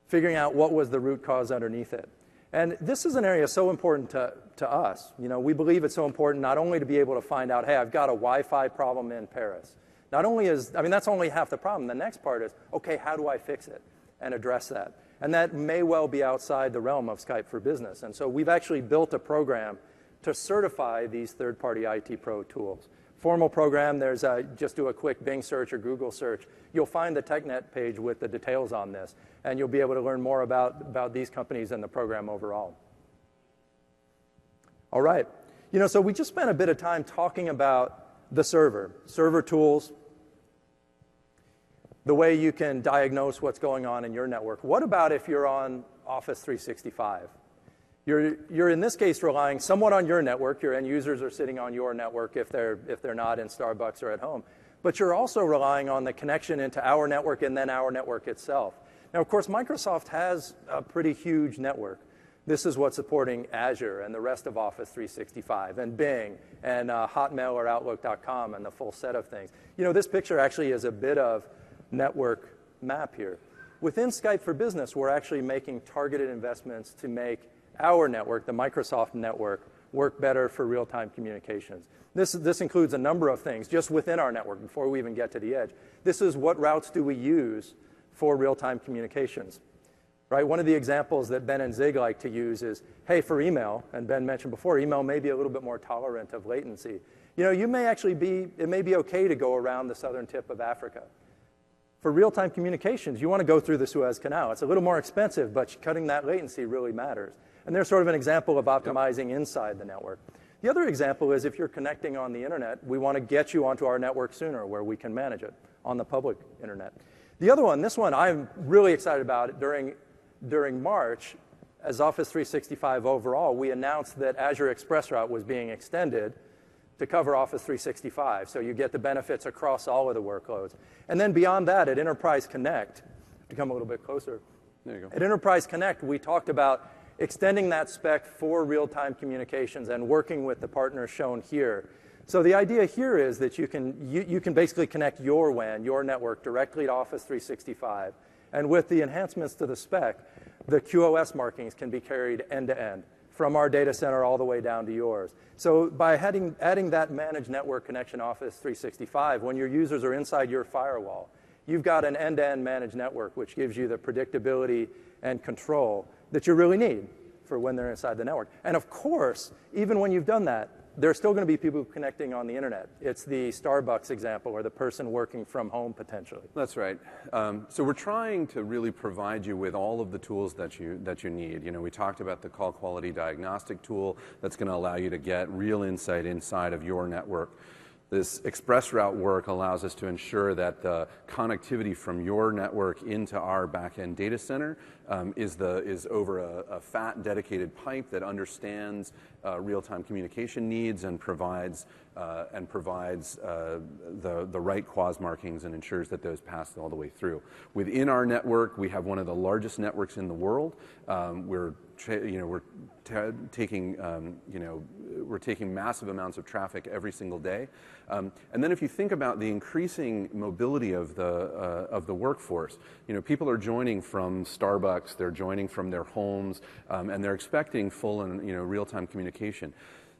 figuring out what was the root cause underneath it. And this is an area so important to us. We believe it's so important not only to be able to find out, hey, I've got a Wi-Fi problem in Paris. Not only that's only half the problem. The next part is, okay, how do I fix it and address that? And that may well be outside the realm of Skype for Business. And so we've actually built a program to certify these third-party IT Pro tools. Formal program, there's just do a quick Bing search or Google search. You'll find the TechNet page with the details on this, and you'll be able to learn more about these companies and the program overall. All right. So we just spent a bit of time talking about the server tools, the way you can diagnose what's going on in your network. What about if you're on Office 365? You're in this case relying somewhat on your network. Your end users are sitting on your network if they're not in Starbucks or at home. But you're also relying on the connection into our network and then our network itself. Now, of course, Microsoft has a pretty huge network. This is what's supporting Azure and the rest of Office 365 and Bing and Hotmail or Outlook.com and the full set of things. This picture actually is a bit of network map here. Within Skype for Business, we're actually making targeted investments to make our network, the Microsoft network, work better for real-time communications. This includes a number of things just within our network before we even get to the edge. This is what routes do we use for real-time communications. Right? One of the examples that Ben and Zig like to use is, hey, for email, and Ben mentioned before, email may be a little bit more tolerant of latency. It may be okay to go around the southern tip of Africa. For real-time communications, you want to go through the Suez Canal. It's a little more expensive, but cutting that latency really matters. And there's sort of an example of optimizing inside the network. The other example is if you're connecting on the internet, we want to get you onto our network sooner where we can manage it on the public internet. The other one, this one I'm really excited about. During March, as Office 365 overall, we announced that Azure ExpressRoute was being extended to cover Office 365. So you get the benefits across all of the workloads. And then beyond that, at Enterprise Connect, to come a little bit closer, there you go. At Enterprise Connect, we talked about extending that spec for real-time communications and working with the partners shown here. So the idea here is that you can basically connect your WAN, your network, directly to Office 365. And with the enhancements to the spec, the QoS markings can be carried end-to-end from our data center all the way down to yours. So by adding that managed network connection Office 365, when your users are inside your firewall, you've got an end-to-end managed network, which gives you the predictability and control that you really need for when they're inside the network. And of course, even when you've done that, there's still going to be people connecting on the internet. It's the Starbucks example or the person working from home potentially. That's right. So we're trying to really provide you with all of the tools that you need. We talked about the call quality diagnostic tool that's going to allow you to get real insight inside of your network. This ExpressRoute work allows us to ensure that the connectivity from your network into our back-end data center is over a fat, dedicated pipe that understands real-time communication needs and provides the right CWAS markings and ensures that those pass all the way through. Within our network, we have one of the largest networks in the world. We're taking massive amounts of traffic every single day. And then if you think about the increasing mobility of the workforce, people are joining from Starbucks, they're joining from their homes, and they're expecting full and real-time communication.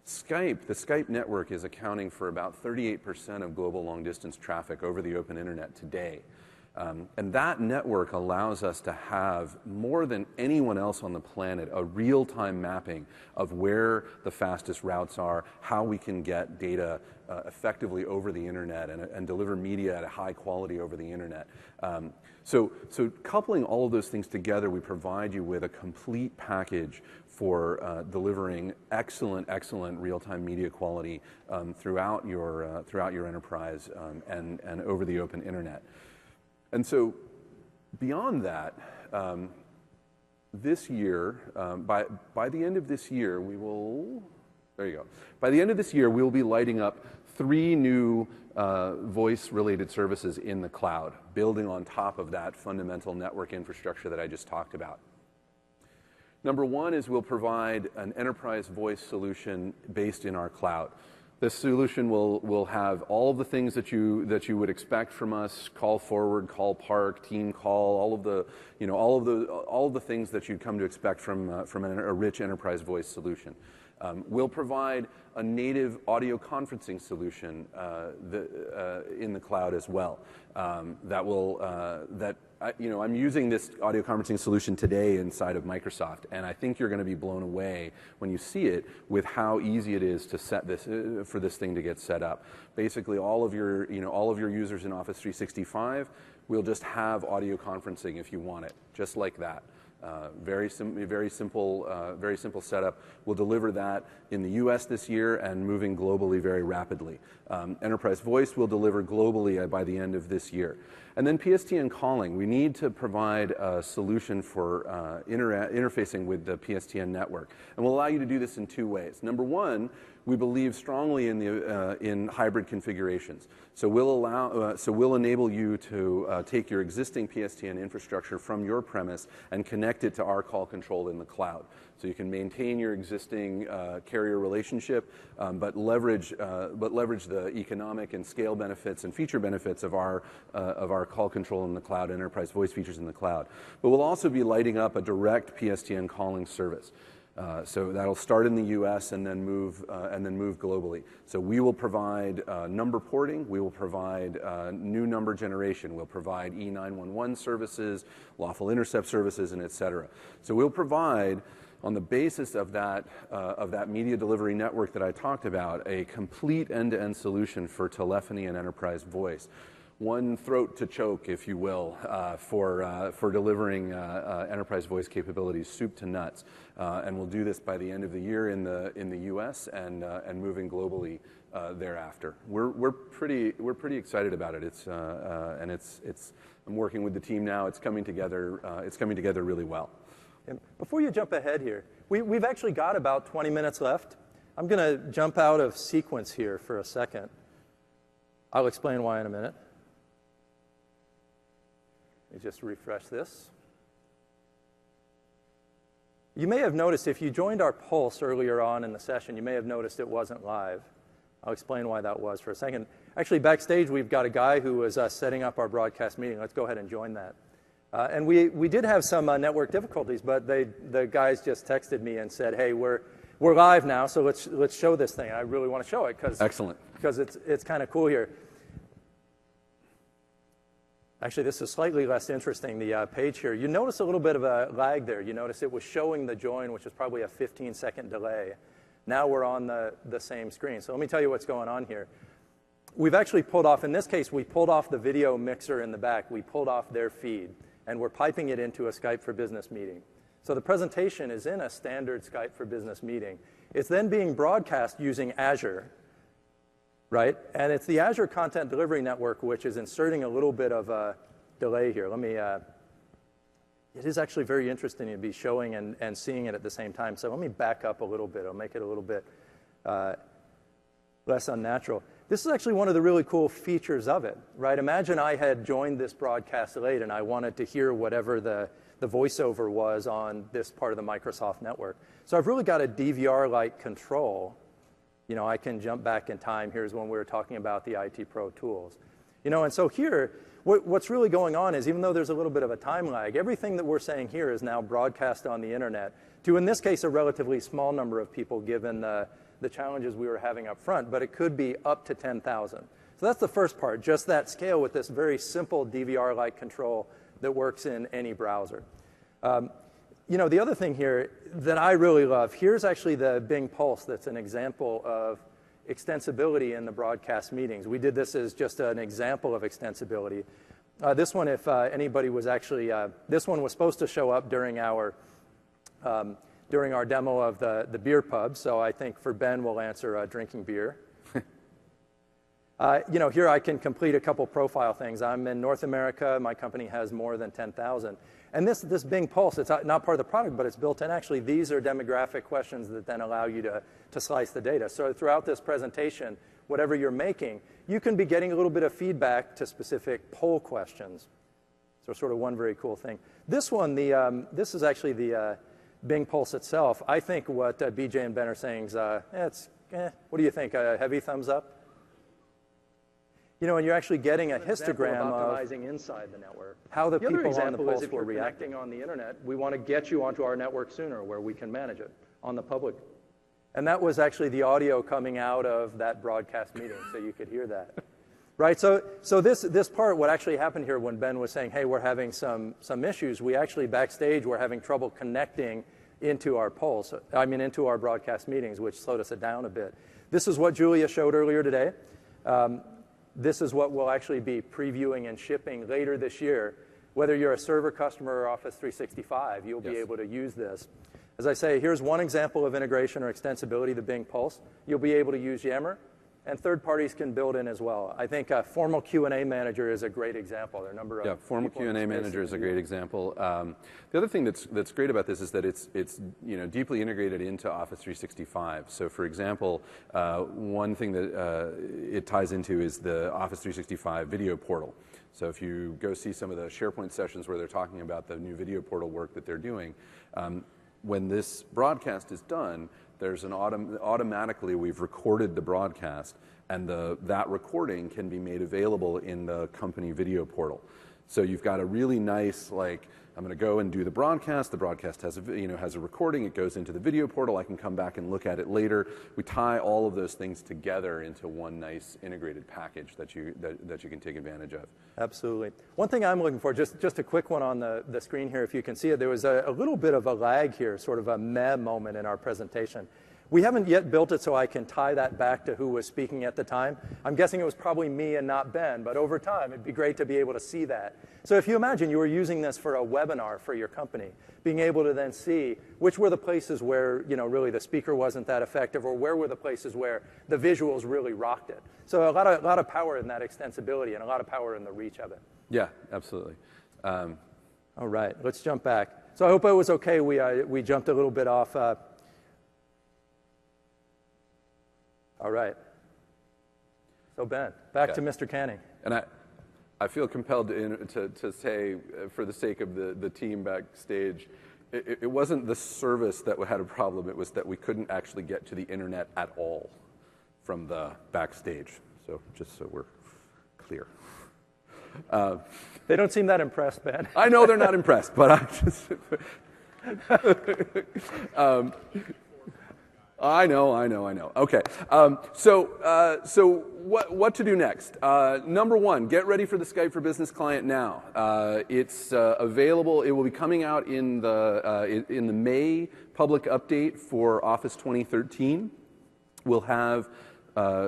The Skype network is accounting for about 38% of global long-distance traffic over the open internet today. And that network allows us to have, more than anyone else on the planet, a real-time mapping of where the fastest routes are, how we can get data effectively over the internet and deliver media at a high quality over the internet. So coupling all of those things together, we provide you with a complete package for delivering excellent real-time media quality throughout your enterprise and over the open internet. And so beyond that, this year, by the end of this year, we will, there you go. By the end of this year, we'll be lighting up 3 new voice-related services in the cloud, building on top of that fundamental network infrastructure that I just talked about. Number one is we'll provide an enterprise voice solution based in our cloud. This solution will have all of the things that you would expect from us: call forward, call park, team call, all of the things that you'd come to expect from a rich enterprise voice solution. We'll provide a native audio conferencing solution in the cloud as well. I'm using this audio conferencing solution today inside of Microsoft, and I think you're going to be blown away when you see it with how easy it is to set this for this thing to get set up. Basically, all of your users in Office 365 will just have audio conferencing if you want it, just like that. Very simple setup. We'll deliver that in the US this year and moving globally very rapidly. Enterprise Voice will deliver globally by the end of this year. And then PSTN calling. We need to provide a solution for interfacing with the PSTN network. And we'll allow you to do this in 2 ways. Number one, we believe strongly in hybrid configurations. So we'll enable you to take your existing PSTN infrastructure from your premise and connect it to our call control in the cloud. So you can maintain your existing carrier relationship, but leverage the economic and scale benefits and feature benefits of our call control in the cloud, enterprise voice features in the cloud. But we'll also be lighting up a direct PSTN calling service. So that'll start in the U.S. and then move globally. So we will provide number porting, we will provide new number generation, we'll provide E911 services, lawful intercept services, and et cetera. So we'll provide, on the basis of that media delivery network that I talked about, a complete end-to-end solution for telephony and enterprise voice. One throat to choke, if you will, for delivering enterprise voice capabilities, soup to nuts, and we'll do this by the end of the year in the U.S. and moving globally thereafter. We're pretty excited about it. I'm working with the team now. It's coming together. It's coming together really well. And before you jump ahead here, we've actually got about 20 minutes left. I'm going to jump out of sequence here for a second. I'll explain why in a minute. Let me just refresh this. You may have noticed, if you joined our Pulse earlier on in the session, you may have noticed it wasn't live. I'll explain why that was for a second. Actually, backstage, we've got a guy who was setting up our broadcast meeting. Let's go ahead and join that. And we did have some network difficulties, but the guys just texted me and said, "Hey, we're live now, so let's show this thing." I really want to show it because it's kind of cool here. Actually, this is slightly less interesting, the page here. You notice a little bit of a lag there. You notice it was showing the join, which is probably a 15-second delay. Now we're on the same screen. So let me tell you what's going on here. We've actually pulled off, in this case, we pulled off the video mixer in the back. We pulled off their feed, and we're piping it into a Skype for Business meeting. So the presentation is in a standard Skype for Business meeting. It's then being broadcast using Azure, right? And it's the Azure Content Delivery Network which is inserting a little bit of a delay here. Let me it is actually very interesting to be showing and seeing it at the same time. So let me back up a little bit. I'll make it a little bit less unnatural. This is actually one of the really cool features of it, right? Imagine I had joined this broadcast late and I wanted to hear whatever the voiceover was on this part of the Microsoft network. So I've really got a DVR-like control. You know, I can jump back in time. Here's when we were talking about the IT Pro tools. You know, and so here, what's really going on is, even though there's a little bit of a time lag, everything that we're saying here is now broadcast on the internet to, in this case, a relatively small number of people given the challenges we were having up front, but it could be up to 10,000. So that's the first part, just that scale with this very simple DVR-like control that works in any browser. You know, the other thing here that I really love, here's actually the Bing Pulse that's an example of extensibility in the broadcast meetings. We did this as just an example of extensibility. This one, if anybody was actually, this one was supposed to show up during our demo of the beer pub, so I think for Ben we'll answer drinking beer. You know, here I can complete a couple profile things. I'm in North America. My company has more than 10,000. And this Bing Pulse, it's not part of the product, but it's built in. Actually, these are demographic questions that then allow you to slice the data. So throughout this presentation, whatever you're making, you can be getting a little bit of feedback to specific poll questions. So sort of one very cool thing. This one, this is actually the Bing Pulse itself. I think what BJ and Ben are saying is, what do you think? A heavy thumbs up? You know, and you're actually getting a histogram of optimizing inside the network. How the people on the Pulse were reacting on the internet. We want to get you onto our network sooner where we can manage it on the public. And that was actually the audio coming out of that broadcast meeting, so you could hear that. Right, so this part, what actually happened here when Ben was saying, hey, we're having some issues, we actually backstage were having trouble connecting into our Pulse, into our broadcast meetings, which slowed us down a bit. This is what Julia showed earlier today. This is what we'll actually be previewing and shipping later this year. Whether you're a server customer or Office 365, you'll be able to use this. As I say, here's one example of integration or extensibility, the Bing Pulse. You'll be able to use Yammer, and third parties can build in as well. I think Formal Q&A Manager is a great example. There are a number of Formal Q&A Manager is a great example. The other thing that's great about this is that it's deeply integrated into Office 365. So, for example, one thing that it ties into is the Office 365 video portal. So if you go see some of the SharePoint sessions where they're talking about the new video portal work that they're doing, when this broadcast is done, there's automatically we've recorded the broadcast, and that recording can be made available in the company video portal. So you've got a really nice, like, I'm going to go and do the broadcast. The broadcast has a recording. It goes into the video portal. I can come back and look at it later. We tie all of those things together into one nice integrated package that you can take advantage of. Absolutely. One thing I'm looking for, just a quick one on the screen here, if you can see it, there was a little bit of a lag here, sort of a meh moment in our presentation. We haven't yet built it so I can tie that back to who was speaking at the time. I'm guessing it was probably me and not Ben, but over time it'd be great to be able to see that. So if you imagine you were using this for a webinar for your company, being able to then see which were the places where really the speaker wasn't that effective, or where were the places where the visuals really rocked it. So a lot of power in that extensibility and a lot of power in the reach of it. Yeah, absolutely. All right, let's jump back. So I hope it was okay. We jumped a little bit off. All right. So Ben, back to Mr. Canning. And I feel compelled to say, for the sake of the team backstage, it wasn't the service that had a problem. It was that we couldn't actually get to the internet at all from the backstage. So just so we're clear. They don't seem that impressed, Ben. I know they're not impressed, but I just... I know. Okay. So what to do next? Number one, get ready for the Skype for Business client now. It's available. It will be coming out in the May public update for Office 2013. We'll have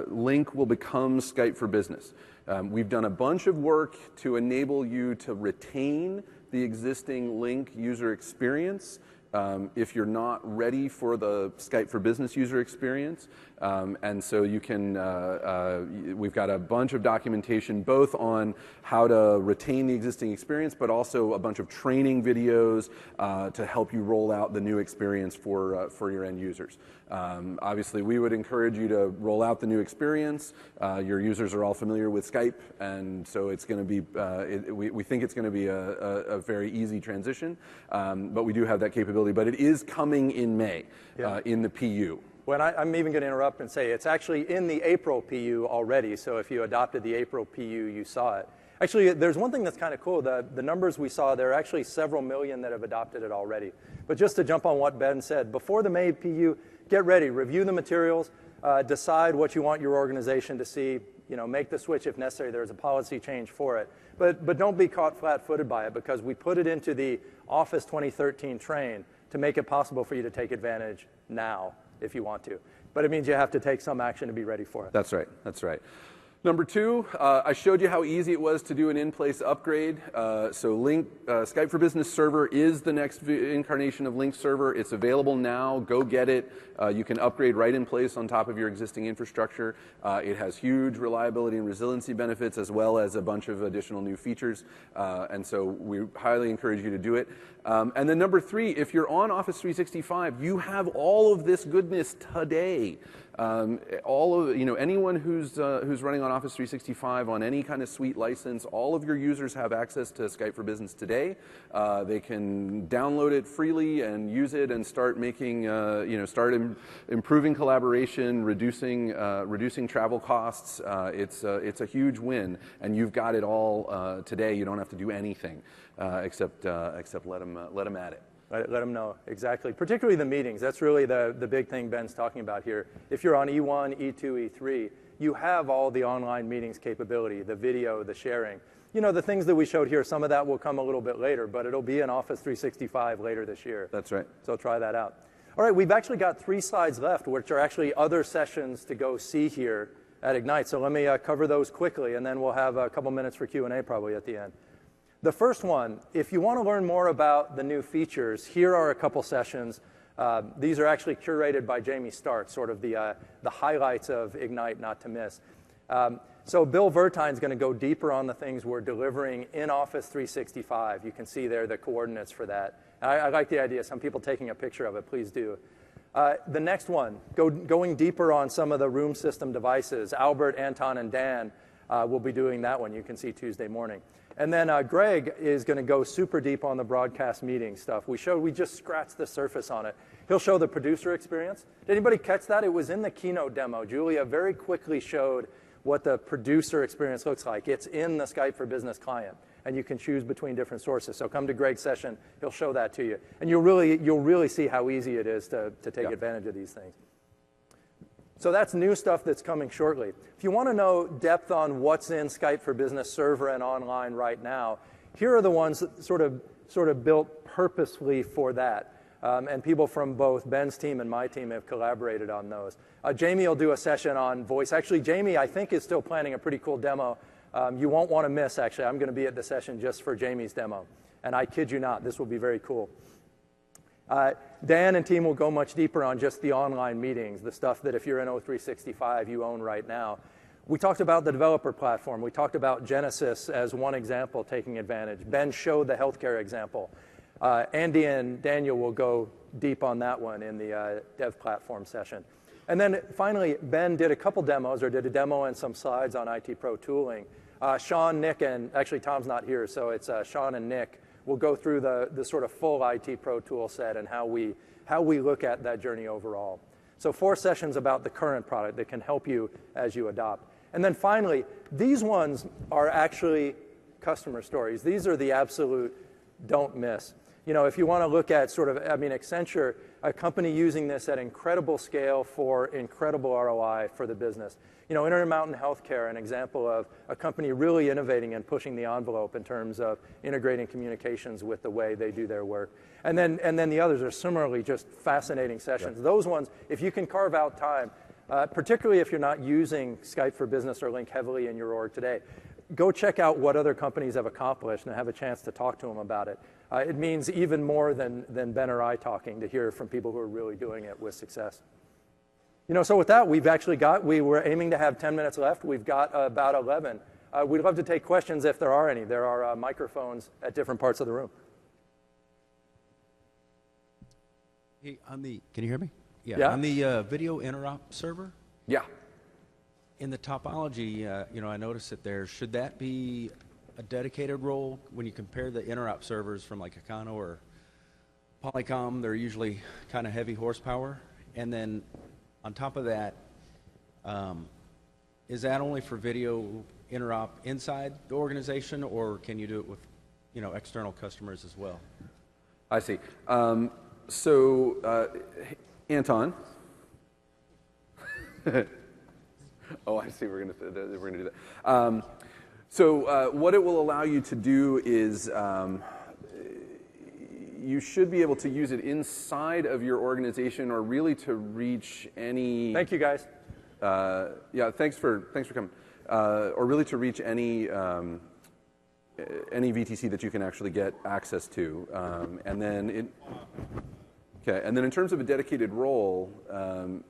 Link will become Skype for Business. We've done a bunch of work to enable you to retain the existing Link user experience if you're not ready for the Skype for Business user experience. And so you can, we've got a bunch of documentation both on how to retain the existing experience, but also a bunch of training videos to help you roll out the new experience for your end users. Obviously, we would encourage you to roll out the new experience. Your users are all familiar with Skype, and so it's going to be, we think it's going to be a very easy transition, but we do have that capability. But it is coming in May in the PU. Well, I'm even going to interrupt and say it's actually in the April PU already, so if you adopted the April PU, you saw it. Actually, there's one thing that's kind of cool. The numbers we saw, there are actually several million that have adopted it already. But just to jump on what Ben said, before the May PU, get ready, review the materials, decide what you want your organization to see, make the switch if necessary. There's a policy change for it. But don't be caught flat-footed by it, because we put it into the Office 2013 train to make it possible for you to take advantage now if you want to. But it means you have to take some action to be ready for it. That's right. That's right. Number two, I showed you how easy it was to do an in-place upgrade. So Skype for Business Server is the next incarnation of Link Server. It's available now. Go get it. You can upgrade right in place on top of your existing infrastructure. It has huge reliability and resiliency benefits, as well as a bunch of additional new features. And so we highly encourage you to do it. And then number three, if you're on Office 365, you have all of this goodness today. Anyone who's running on Office 365 on any kind of suite license, all of your users have access to Skype for Business today. They can download it freely and use it and start making, improving collaboration, reducing travel costs. It's a huge win, and you've got it all today. You don't have to do anything except let them at it. Let them know, exactly. Particularly the meetings. That's really the big thing Ben's talking about here. If you're on E1, E2, E3, you have all the online meetings capability, the video, the sharing. The things that we showed here, some of that will come a little bit later, but it'll be in Office 365 later this year. That's right. So try that out. All right, we've actually got 3 slides left, which are actually other sessions to go see here at Ignite. So let me cover those quickly, and then we'll have a couple minutes for Q&A probably at the end. The first one, if you want to learn more about the new features, here are a couple sessions. These are actually curated by Jamie Stark, sort of the highlights of Ignite not to miss. So Bill Vertine's going to go deeper on the things we're delivering in Office 365. You can see there the coordinates for that. I like the idea. Some people taking a picture of it, please do. The next one, going deeper on some of the room system devices. Albert, Anton, and Dan will be doing that one. You can see Tuesday morning. And then Greg is going to go super deep on the broadcast meeting stuff. We just scratched the surface on it. He'll show the producer experience. Did anybody catch that? It was in the keynote demo. Julia very quickly showed what the producer experience looks like. It's in the Skype for Business client, and you can choose between different sources. So come to Greg's session. He'll show that to you. And you'll really see how easy it is to take advantage of these things. So that's new stuff that's coming shortly. If you want to know depth on what's in Skype for Business Server and online right now, here are the ones that sort of built purposefully for that. And people from both Ben's team and my team have collaborated on those. Jamie will do a session on voice. Actually, Jamie, I think, is still planning a pretty cool demo. You won't want to miss, actually. I'm going to be at the session just for Jamie's demo. And I kid you not, this will be very cool. Dan and team will go much deeper on just the online meetings, the stuff that if you're in O365 you own right now. We talked about the developer platform. We talked about Genesis as one example taking advantage. Ben showed the healthcare example. Andy and Daniel will go deep on that one in the dev platform session. And then finally, Ben did a couple demos, or did a demo and some slides on IT Pro tooling. Sean, Nick, and actually Tom's not here, so it's Sean and Nick. We'll go through the sort of full IT Pro tool set and how we look at that journey overall. So 4 sessions about the current product that can help you as you adopt. And then finally, these ones are actually customer stories. These are the absolute don't miss. If you want to look at Accenture, a company using this at incredible scale for incredible ROI for the business. Intermountain Healthcare, an example of a company really innovating and pushing the envelope in terms of integrating communications with the way they do their work. And then the others are similarly just fascinating sessions. Yeah. Those ones, if you can carve out time, particularly if you're not using Skype for Business or Link heavily in your org today, go check out what other companies have accomplished and have a chance to talk to them about it. It means even more than Ben or I talking to hear from people who are really doing it with success. So with that, we were aiming to have 10 minutes left. We've got about 11. We'd love to take questions if there are any. There are microphones at different parts of the room. Hey, can you hear me? Yeah. On the video interop server? Yeah. In the topology, I noticed that should that be a dedicated role when you compare the interop servers from like Econo or Polycom? They're usually kind of heavy horsepower. And then on top of that, is that only for video interop inside the organization, or can you do it with, external customers as well? I see. Anton. Oh, I see. We're gonna do that. What it will allow you to do is you should be able to use it inside of your organization, or really to reach any. Thank you, guys. Yeah, thanks for coming. Or really to reach any VTC that you can actually get access to, and then in terms of a dedicated role,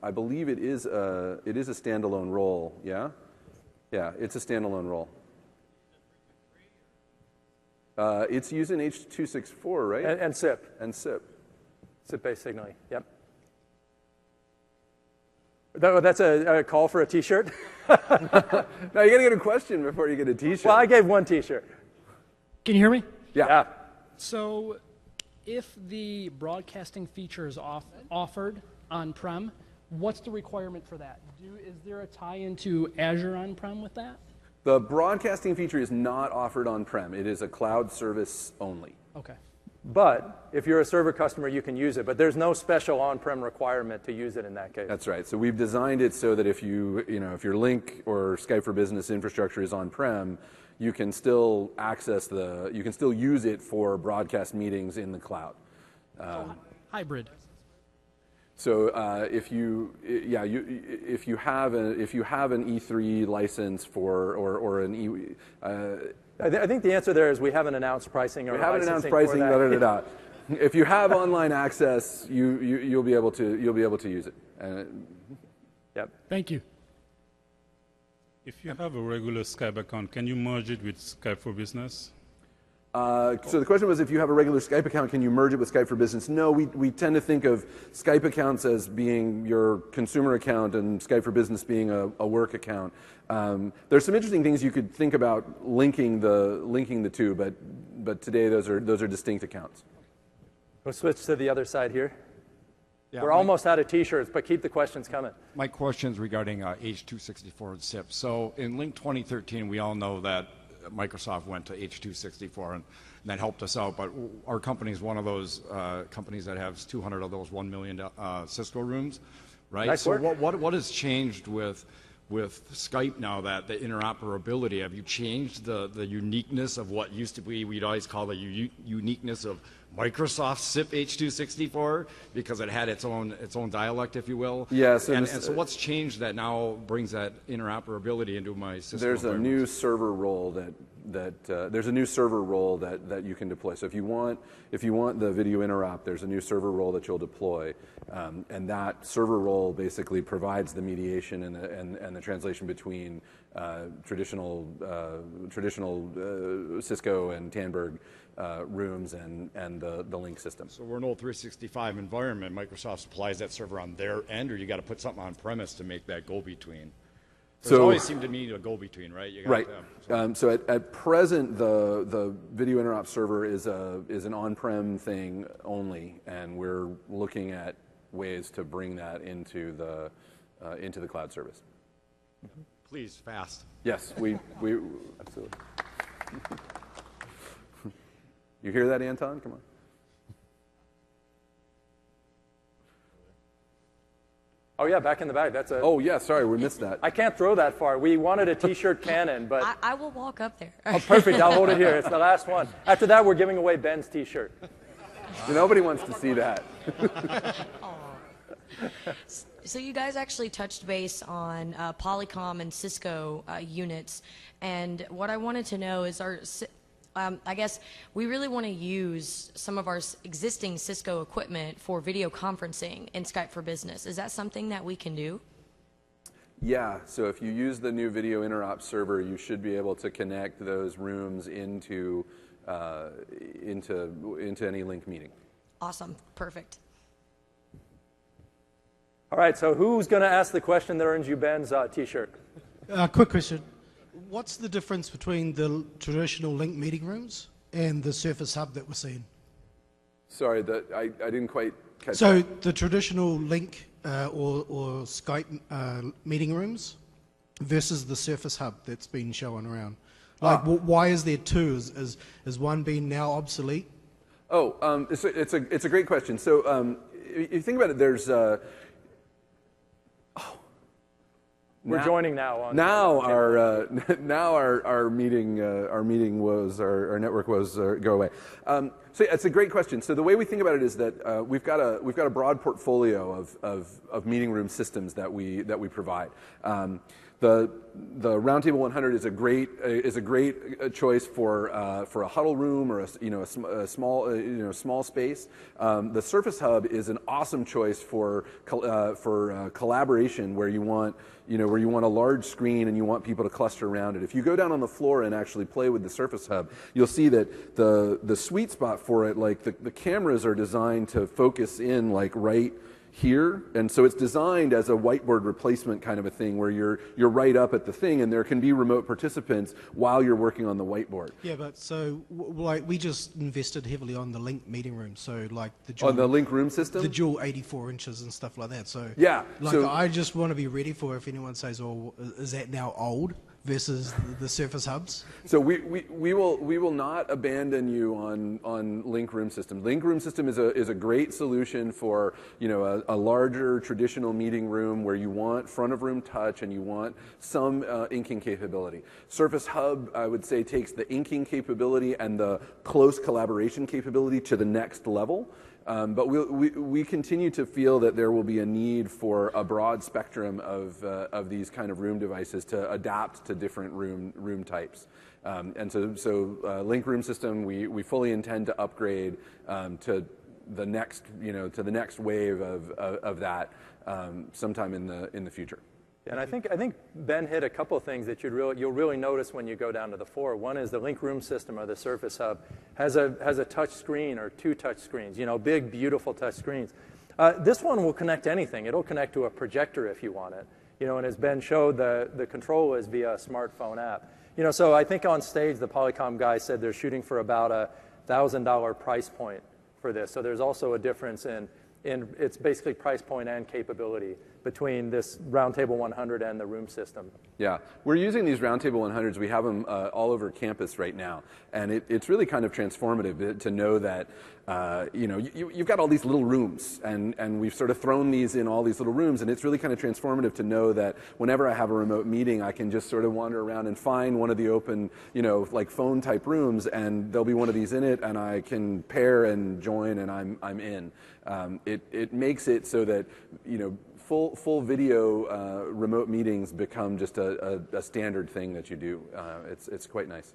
I believe it is a standalone role. Yeah, it's a standalone role. It's using H.264, right? And SIP. And SIP. SIP-based signaling. Yep. That's a call for a T-shirt. No, you got to get a question before you get a T-shirt. Well, I gave one T-shirt. Can you hear me? Yeah. So, if the broadcasting feature is offered on-prem, what's the requirement for that? Is there a tie-in to Azure on-prem with that? The broadcasting feature is not offered on-prem. It is a cloud service only. Okay. But if you're a server customer, you can use it. But there's no special on-prem requirement to use it in that case. That's right. So we've designed it so that if if your Link or Skype for Business infrastructure is on-prem, you can still you can still use it for broadcast meetings in the cloud. Hybrid. So if you have an E3 license or an E. I think the answer there is we haven't announced pricing. We haven't announced pricing. If you have online access, you'll be able to use it. Yep. Thank you. If you have a regular Skype account, can you merge it with Skype for Business? So the question was, if you have a regular Skype account, can you merge it with Skype for Business? No, we tend to think of Skype accounts as being your consumer account and Skype for Business being a work account. There's some interesting things you could think about linking the two, but today those are distinct accounts. We'll switch to the other side here. Yeah, we're almost out of T-shirts, but keep the questions coming. My question's regarding H.264 and SIP. So in Link 2013, we all know that Microsoft went to H.264, and that helped us out. But our company is one of those companies that has 200 of those 1 million Cisco rooms, right? Nice so work. what has changed with Skype now, that the interoperability? Have you changed the uniqueness of what used to be, we'd always call the uniqueness of Microsoft SIP H.264, because it had its own dialect, if you will? Yes. And so what's changed that now brings that interoperability into my system? There's a new server role that you can deploy. So if you want the video interop, there's a new server role that you'll deploy, and that server role basically provides the mediation and the translation between traditional Cisco and Tandberg rooms and the Link system. So we're an old 365 environment. Microsoft supplies that server on their end, or you got to put something on premise to make that go-between? So it always seemed to me a go-between, right? Right. So at present, the video interop server is an on-prem thing only, and we're looking at ways to bring that into the cloud service. Please, fast. Yes, we absolutely. You hear that, Anton? Come on. Oh yeah, back in the bag. That's a. Oh yeah, sorry, we missed that. I can't throw that far. We wanted a T-shirt cannon, but. I will walk up there. Oh, perfect. I'll hold it here. It's the last one. After that, we're giving away Ben's T-shirt. Nobody wants to see that. So you guys actually touched base on Polycom and Cisco units, and what I wanted to know is I guess we really want to use some of our existing Cisco equipment for video conferencing in Skype for Business. Is that something that we can do? Yeah, so if you use the new video interop server, you should be able to connect those rooms into any link meeting. Awesome, perfect. All right, so who's going to ask the question that earns you Ben's T-shirt? Quick question. What's the difference between the traditional link meeting rooms and the Surface Hub that we're seeing? Sorry, I didn't quite catch that. So the traditional link or Skype meeting rooms versus the Surface Hub that's been shown around. Like, why is there two? Is one being now obsolete? Oh, it's a great question. So if you think about it, there's we're joining now. Now our meeting was our network was go away. So it's a great question. So the way we think about it is that we've got a broad portfolio of meeting room systems that we provide. The Roundtable 100 is a great choice for a huddle room or a small space. The Surface Hub is an awesome choice for collaboration where you want a large screen and you want people to cluster around it. If you go down on the floor and actually play with the Surface Hub, you'll see that the sweet spot for it, like the cameras are designed to focus in like right here, and so it's designed as a whiteboard replacement kind of a thing where you're right up at the thing and there can be remote participants while you're working on the whiteboard. Yeah, but so like we just invested heavily on the Link meeting room, so like the dual, on the Link room system, the dual 84 inches and stuff like that. So yeah, like so, I just want to be ready for if anyone says, "Oh, is that now old?" versus the Surface Hubs? So we will not abandon you on Link Room System. Link Room System is a great solution for a larger traditional meeting room where you want front of room touch and you want some inking capability. Surface Hub, I would say, takes the inking capability and the close collaboration capability to the next level. But we continue to feel that there will be a need for a broad spectrum of these kind of room devices to adapt to different room types. And so Link Room System, we fully intend to upgrade to the next wave of that sometime in the future. And I think Ben hit a couple of things that you'll really notice when you go down to the floor. One is the Link Room System or the Surface Hub has a touch screen or two touch screens, big, beautiful touch screens. This one will connect to anything. It'll connect to a projector if you want it. And as Ben showed, the control is via a smartphone app. So I think on stage the Polycom guy said they're shooting for about a $1,000 price point for this. So there's also a difference in it's basically price point and capability between this Roundtable 100 and the room system. Yeah, we're using these Roundtable 100s. We have them all over campus right now, and it's really kind of transformative to know that you've got all these little rooms, and we've sort of thrown these in all these little rooms, and it's really kind of transformative to know that whenever I have a remote meeting, I can just sort of wander around and find one of the open, like phone type rooms, and there'll be one of these in it, and I can pair and join, and I'm in. It makes it so that full video remote meetings become just a standard thing that you do. It's quite nice.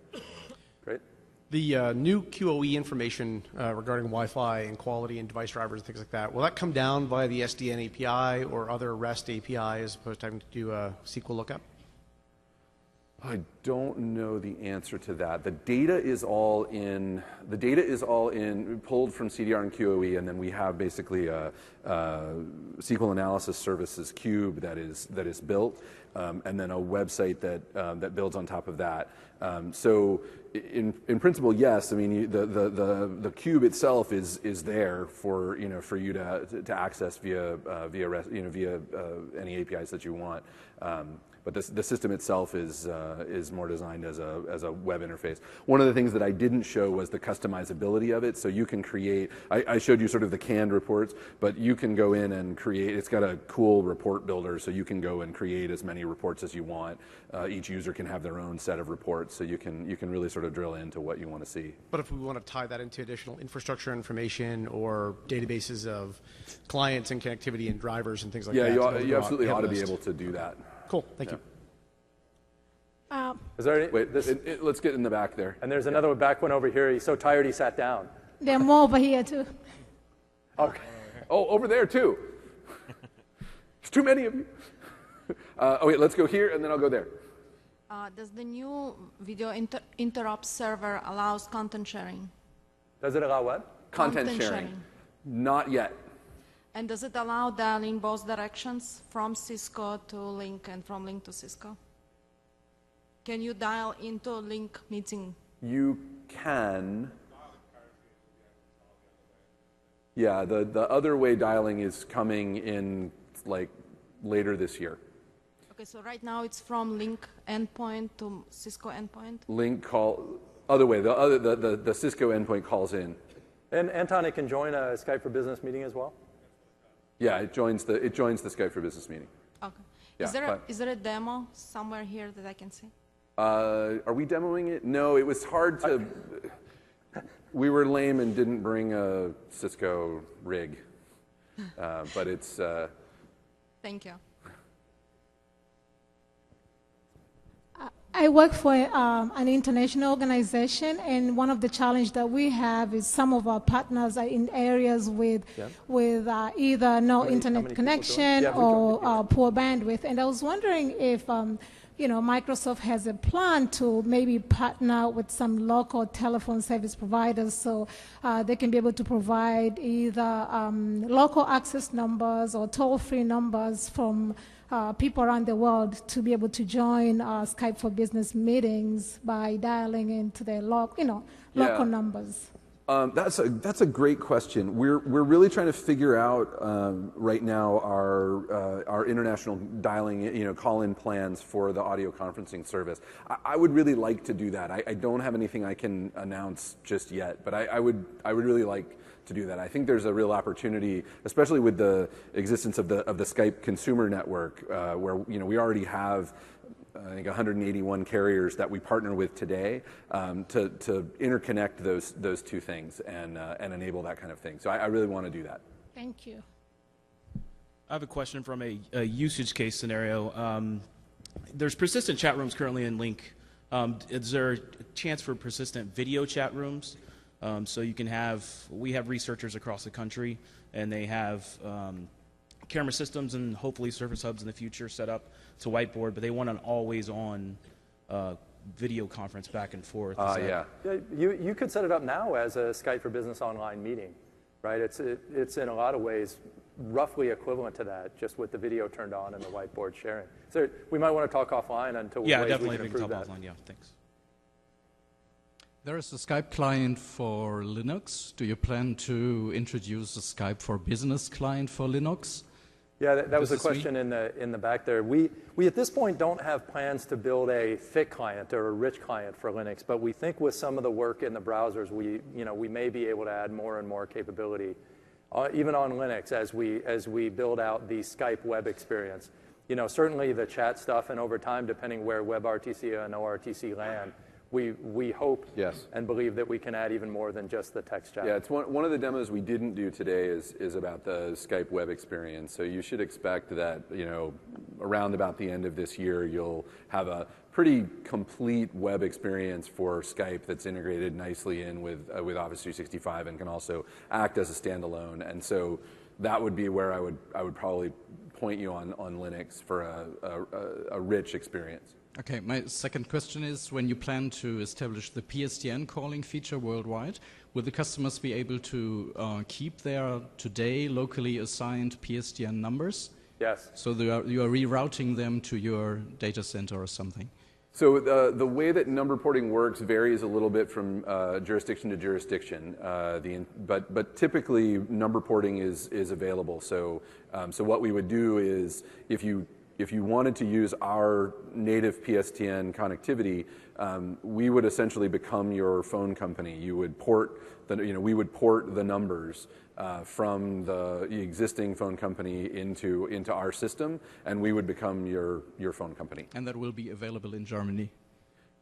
Great. The new QoE information regarding Wi-Fi and quality and device drivers and things like that, will that come down via the SDN API or other REST API as opposed to having to do a SQL lookup? I don't know the answer to that. The data is all in pulled from CDR and QoE, and then we have basically a SQL analysis services cube that is built, and then a website that builds on top of that. So in principle, yes. I mean, the cube itself is there for you to access via any APIs that you want. But the system itself is more designed as a web interface. One of the things that I didn't show was the customizability of it. So you can create. I showed you sort of the canned reports, but you can go in and create. It's got a cool report builder, so you can go and create as many reports as you want. Each user can have their own set of reports, so you can really sort of sort of drill into what you want to see. But if we want to tie that into additional infrastructure information or databases of clients and connectivity and drivers and things like that. Yeah, you absolutely ought to be able to do that. Cool, thank you. Is there any, Wait, let's get in the back there. And there's another back one over here. He's so tired he sat down. There are more over here too. Okay. Oh, over there too. There's too many of you. Wait, let's go here and then I'll go there. Does the new video interrupt server allows content sharing? Does it allow what? Content sharing. Not yet. And does it allow dialing both directions from Cisco to Link and from Link to Cisco? Can you dial into Link meeting? You can. Yeah, the other way dialing is coming in like later this year. Okay, so right now it's from Link endpoint to Cisco endpoint? Link call, other way, the Cisco endpoint calls in. And Anton, it can join a Skype for Business meeting as well? Yeah, it joins the Skype for Business meeting. Okay. Yeah, is there a demo somewhere here that I can see? Are we demoing it? No, it was hard to. We were lame and didn't bring a Cisco rig, but it's. Thank you. I work for an international organization, and one of the challenges that we have is some of our partners are in areas with either no internet connection or poor bandwidth. And I was wondering if Microsoft has a plan to maybe partner with some local telephone service providers so they can be able to provide either local access numbers or toll-free numbers from people around the world to be able to join Skype for Business meetings by dialing into their local numbers. That's a great question. We're really trying to figure out right now our international dialing, call-in plans for the audio conferencing service. I would really like to do that. I don't have anything I can announce just yet, but I would really like to do that. I think there's a real opportunity, especially with the existence of the Skype consumer network, where we already have. I think 181 carriers that we partner with today to interconnect those two things and enable that kind of thing. So I really want to do that. Thank you. I have a question from a usage case scenario. There's persistent chat rooms currently in Link. Is there a chance for persistent video chat rooms? So you can we have researchers across the country, and they have camera systems and hopefully Surface Hubs in the future set up to whiteboard, but they want an always-on video conference back and forth. Yeah, you could set it up now as a Skype for Business online meeting, right? It's in a lot of ways roughly equivalent to that, just with the video turned on and the whiteboard sharing. So we might want to talk offline until ways definitely we can improve that. Offline. Yeah, thanks. There is a Skype client for Linux. Do you plan to introduce a Skype for Business client for Linux? Yeah, that was a question in the back there. We at this point don't have plans to build a thick client or a rich client for Linux, but we think with some of the work in the browsers, we may be able to add more and more capability, even on Linux as we build out the Skype web experience. Certainly the chat stuff, and over time, depending where WebRTC and ORTC land, we hope and believe that we can add even more than just the text chat. Yeah, it's one of the demos we didn't do today is about the Skype web experience. So you should expect that, around about the end of this year, you'll have a pretty complete web experience for Skype that's integrated nicely in with Office 365 and can also act as a standalone. And so that would be where I would probably point you on Linux for a rich experience. Okay, my second question is, when you plan to establish the PSTN calling feature worldwide, will the customers be able to keep their today locally assigned PSTN numbers? Yes. So you are rerouting them to your data center or something? So the way that number porting works varies a little bit from jurisdiction to jurisdiction, but typically number porting is available. So what we would do is if you wanted to use our native PSTN connectivity, we would essentially become your phone company. You would we would port the numbers from the existing phone company into our system, and we would become your phone company. And that will be available in Germany?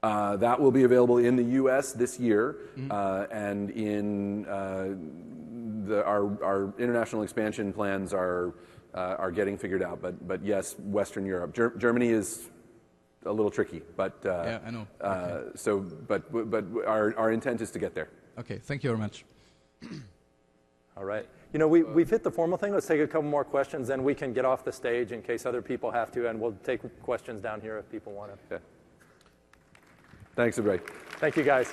That will be available in the U.S. this year, and in our international expansion plans are getting figured out. But yes, Western Europe, Germany is a little tricky, but yeah, I know. Okay. So, but our intent is to get there. Okay, thank you very much. All right. You know, we've hit the formal thing. Let's take a couple more questions, then we can get off the stage in case other people have to, and we'll take questions down here if people want to. Okay. Thanks, everybody. Thank you, guys.